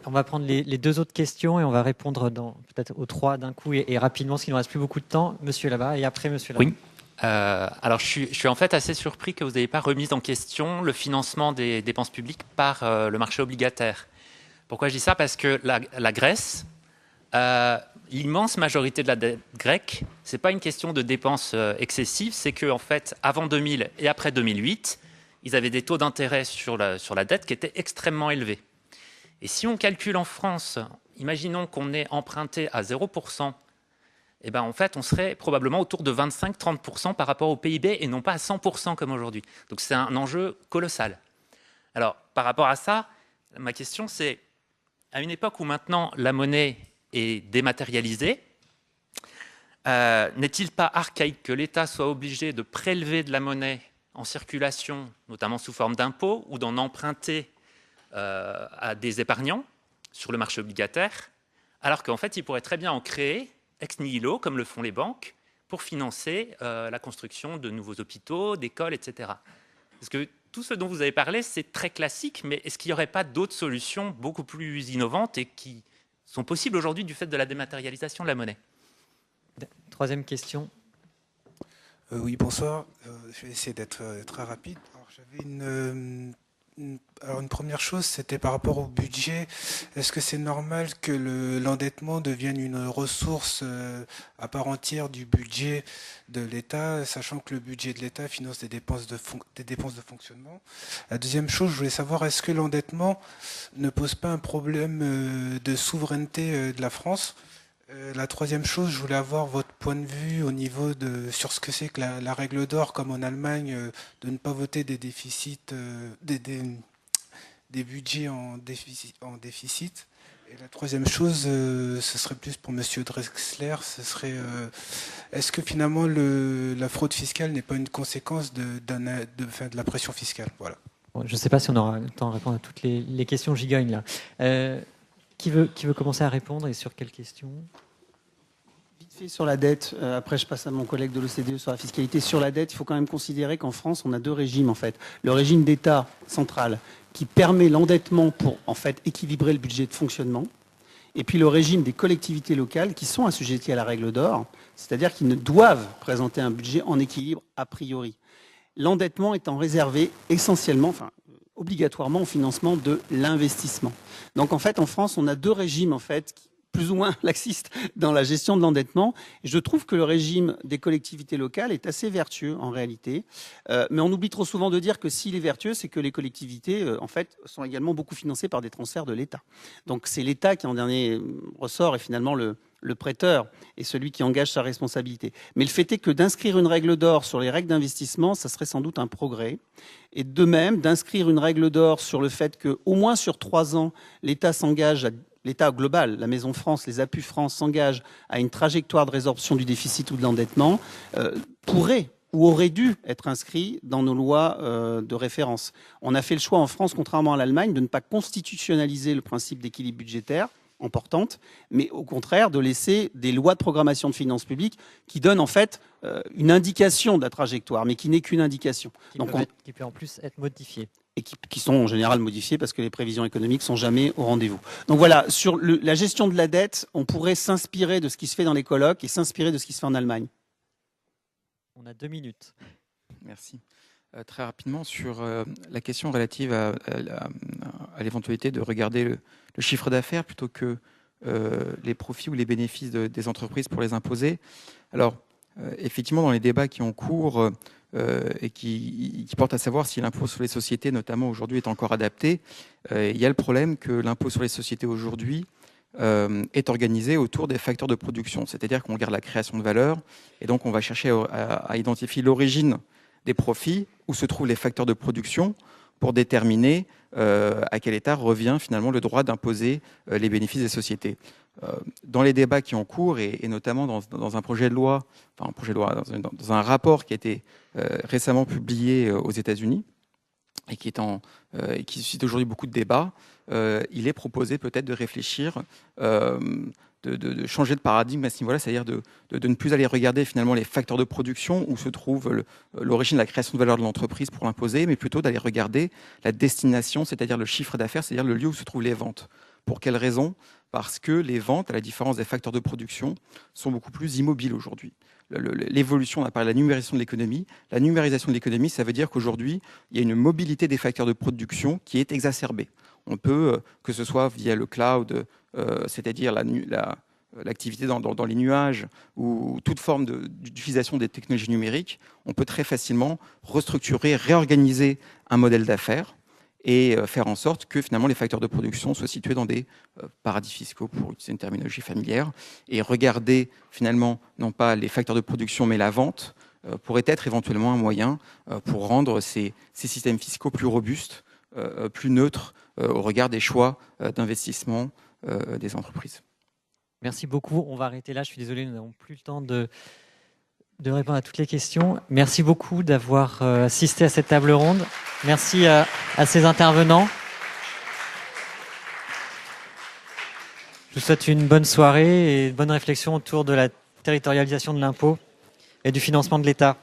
On va prendre les 2 autres questions et on va répondre peut-être aux 3 d'un coup et rapidement, parce qu'il ne reste plus beaucoup de temps. Monsieur là-bas et après monsieur là-bas. Oui. Alors je suis en fait assez surpris que vous n'ayez pas remis en question le financement des dépenses publiques par le marché obligataire. Pourquoi je dis ça? Parce que la Grèce, l'immense majorité de la dette grecque, ce n'est pas une question de dépenses excessives, c'est qu'en fait, avant 2000 et après 2008, ils avaient des taux d'intérêt sur la dette qui étaient extrêmement élevés. Et si on calcule en France, imaginons qu'on est emprunté à 0%, eh ben en fait, on serait probablement autour de 25-30% par rapport au PIB et non pas à 100% comme aujourd'hui. Donc c'est un enjeu colossal. Alors, par rapport à ça, ma question c'est, à une époque où maintenant la monnaie est dématérialisée, n'est-il pas archaïque que l'État soit obligé de prélever de la monnaie en circulation, notamment sous forme d'impôts, ou d'en emprunter à des épargnants sur le marché obligataire, alors qu'en fait, il pourrait très bien en créer ex nihilo, comme le font les banques, pour financer la construction de nouveaux hôpitaux, d'écoles, etc. Parce que tout ce dont vous avez parlé, c'est très classique, mais est-ce qu'il n'y aurait pas d'autres solutions beaucoup plus innovantes et qui sont possibles aujourd'hui du fait de la dématérialisation de la monnaie? Troisième question. Oui, bonsoir. Je vais essayer d'être très rapide. Alors, j'avais une première chose, c'était par rapport au budget. Est-ce que c'est normal que l'endettement devienne une ressource à part entière du budget de l'État, sachant que le budget de l'État finance des dépenses de fonctionnement? La deuxième chose, je voulais savoir, est-ce que l'endettement ne pose pas un problème de souveraineté de la France? La troisième chose, je voulais avoir votre point de vue au niveau sur ce que c'est que la règle d'or, comme en Allemagne, de ne pas voter des déficits, des budgets en déficit. Et la troisième chose, ce serait plus pour Monsieur Drexler, ce serait est-ce que finalement la fraude fiscale n'est pas une conséquence de la pression fiscale? Voilà. Bon, je ne sais pas si on aura le temps de répondre à toutes les questions gigognes là. Qui veut commencer à répondre et sur quelle question? Vite fait sur la dette, après je passe à mon collègue de l'OCDE sur la fiscalité. Sur la dette, il faut quand même considérer qu'en France, on a deux régimes en fait. Le régime d'État central qui permet l'endettement pour en fait équilibrer le budget de fonctionnement. Et puis le régime des collectivités locales qui sont assujetties à la règle d'or, c'est-à-dire qu'ils ne doivent présenter un budget en équilibre a priori. L'endettement étant réservé essentiellement, obligatoirement au financement de l'investissement. Donc en fait, en France, on a deux régimes en fait, plus ou moins laxistes dans la gestion de l'endettement. Et je trouve que le régime des collectivités locales est assez vertueux en réalité. Mais on oublie trop souvent de dire que s'il est vertueux, c'est que les collectivités en fait sont également beaucoup financées par des transferts de l'État. Donc c'est l'État qui en dernier ressort est finalement le prêteur et celui qui engage sa responsabilité. Mais le fait est que d'inscrire une règle d'or sur les règles d'investissement, ça serait sans doute un progrès. Et de même, d'inscrire une règle d'or sur le fait qu'au moins sur 3 ans, l'État global, la Maison France, les APU France s'engagent à une trajectoire de résorption du déficit ou de l'endettement, pourrait ou aurait dû être inscrit dans nos lois de référence. On a fait le choix en France, contrairement à l'Allemagne, de ne pas constitutionnaliser le principe d'équilibre budgétaire importante, mais au contraire de laisser des lois de programmation de finances publiques qui donnent en fait une indication de la trajectoire, mais qui n'est qu'une indication. Qui peut en plus être modifiée. Et qui sont en général modifiées parce que les prévisions économiques sont jamais au rendez-vous. Donc voilà, sur la gestion de la dette, on pourrait s'inspirer de ce qui se fait dans les colloques et s'inspirer de ce qui se fait en Allemagne. On a 2 minutes. Merci. Très rapidement, sur la question relative à l'éventualité de regarder le chiffre d'affaires plutôt que les profits ou les bénéfices des entreprises pour les imposer. Alors, effectivement, dans les débats qui ont cours et qui portent à savoir si l'impôt sur les sociétés, notamment aujourd'hui, est encore adapté, il y a le problème que l'impôt sur les sociétés aujourd'hui est organisé autour des facteurs de production. C'est-à-dire qu'on regarde la création de valeur et donc on va chercher à identifier l'origine des profits, où se trouvent les facteurs de production, pour déterminer à quel État revient finalement le droit d'imposer les bénéfices des sociétés. Dans les débats qui ont en cours, et notamment dans un projet de loi, dans un rapport qui a été récemment publié aux États-Unis, et qui suscite aujourd'hui beaucoup de débats, il est proposé peut-être de réfléchir de changer de paradigme à ce niveau-là, c'est-à-dire de ne plus aller regarder finalement les facteurs de production où se trouve l'origine de la création de valeur de l'entreprise pour l'imposer, mais plutôt d'aller regarder la destination, c'est-à-dire le chiffre d'affaires, c'est-à-dire le lieu où se trouvent les ventes. Pour quelles raisons? Parce que les ventes, à la différence des facteurs de production, sont beaucoup plus immobiles aujourd'hui. L'évolution, on a parlé de la numérisation de l'économie. La numérisation de l'économie, ça veut dire qu'aujourd'hui, il y a une mobilité des facteurs de production qui est exacerbée. On peut, que ce soit via le cloud, c'est-à-dire l'activité dans les nuages ou toute forme d'utilisation des technologies numériques, on peut très facilement restructurer, réorganiser un modèle d'affaires et faire en sorte que finalement les facteurs de production soient situés dans des paradis fiscaux, pour utiliser une terminologie familière, et regarder finalement non pas les facteurs de production mais la vente pourrait être éventuellement un moyen pour rendre ces systèmes fiscaux plus robustes plus neutre au regard des choix d'investissement des entreprises. Merci beaucoup. On va arrêter là. Je suis désolé, nous n'avons plus le temps de répondre à toutes les questions. Merci beaucoup d'avoir assisté à cette table ronde. Merci à ces intervenants. Je vous souhaite une bonne soirée et une bonne réflexion autour de la territorialisation de l'impôt et du financement de l'État.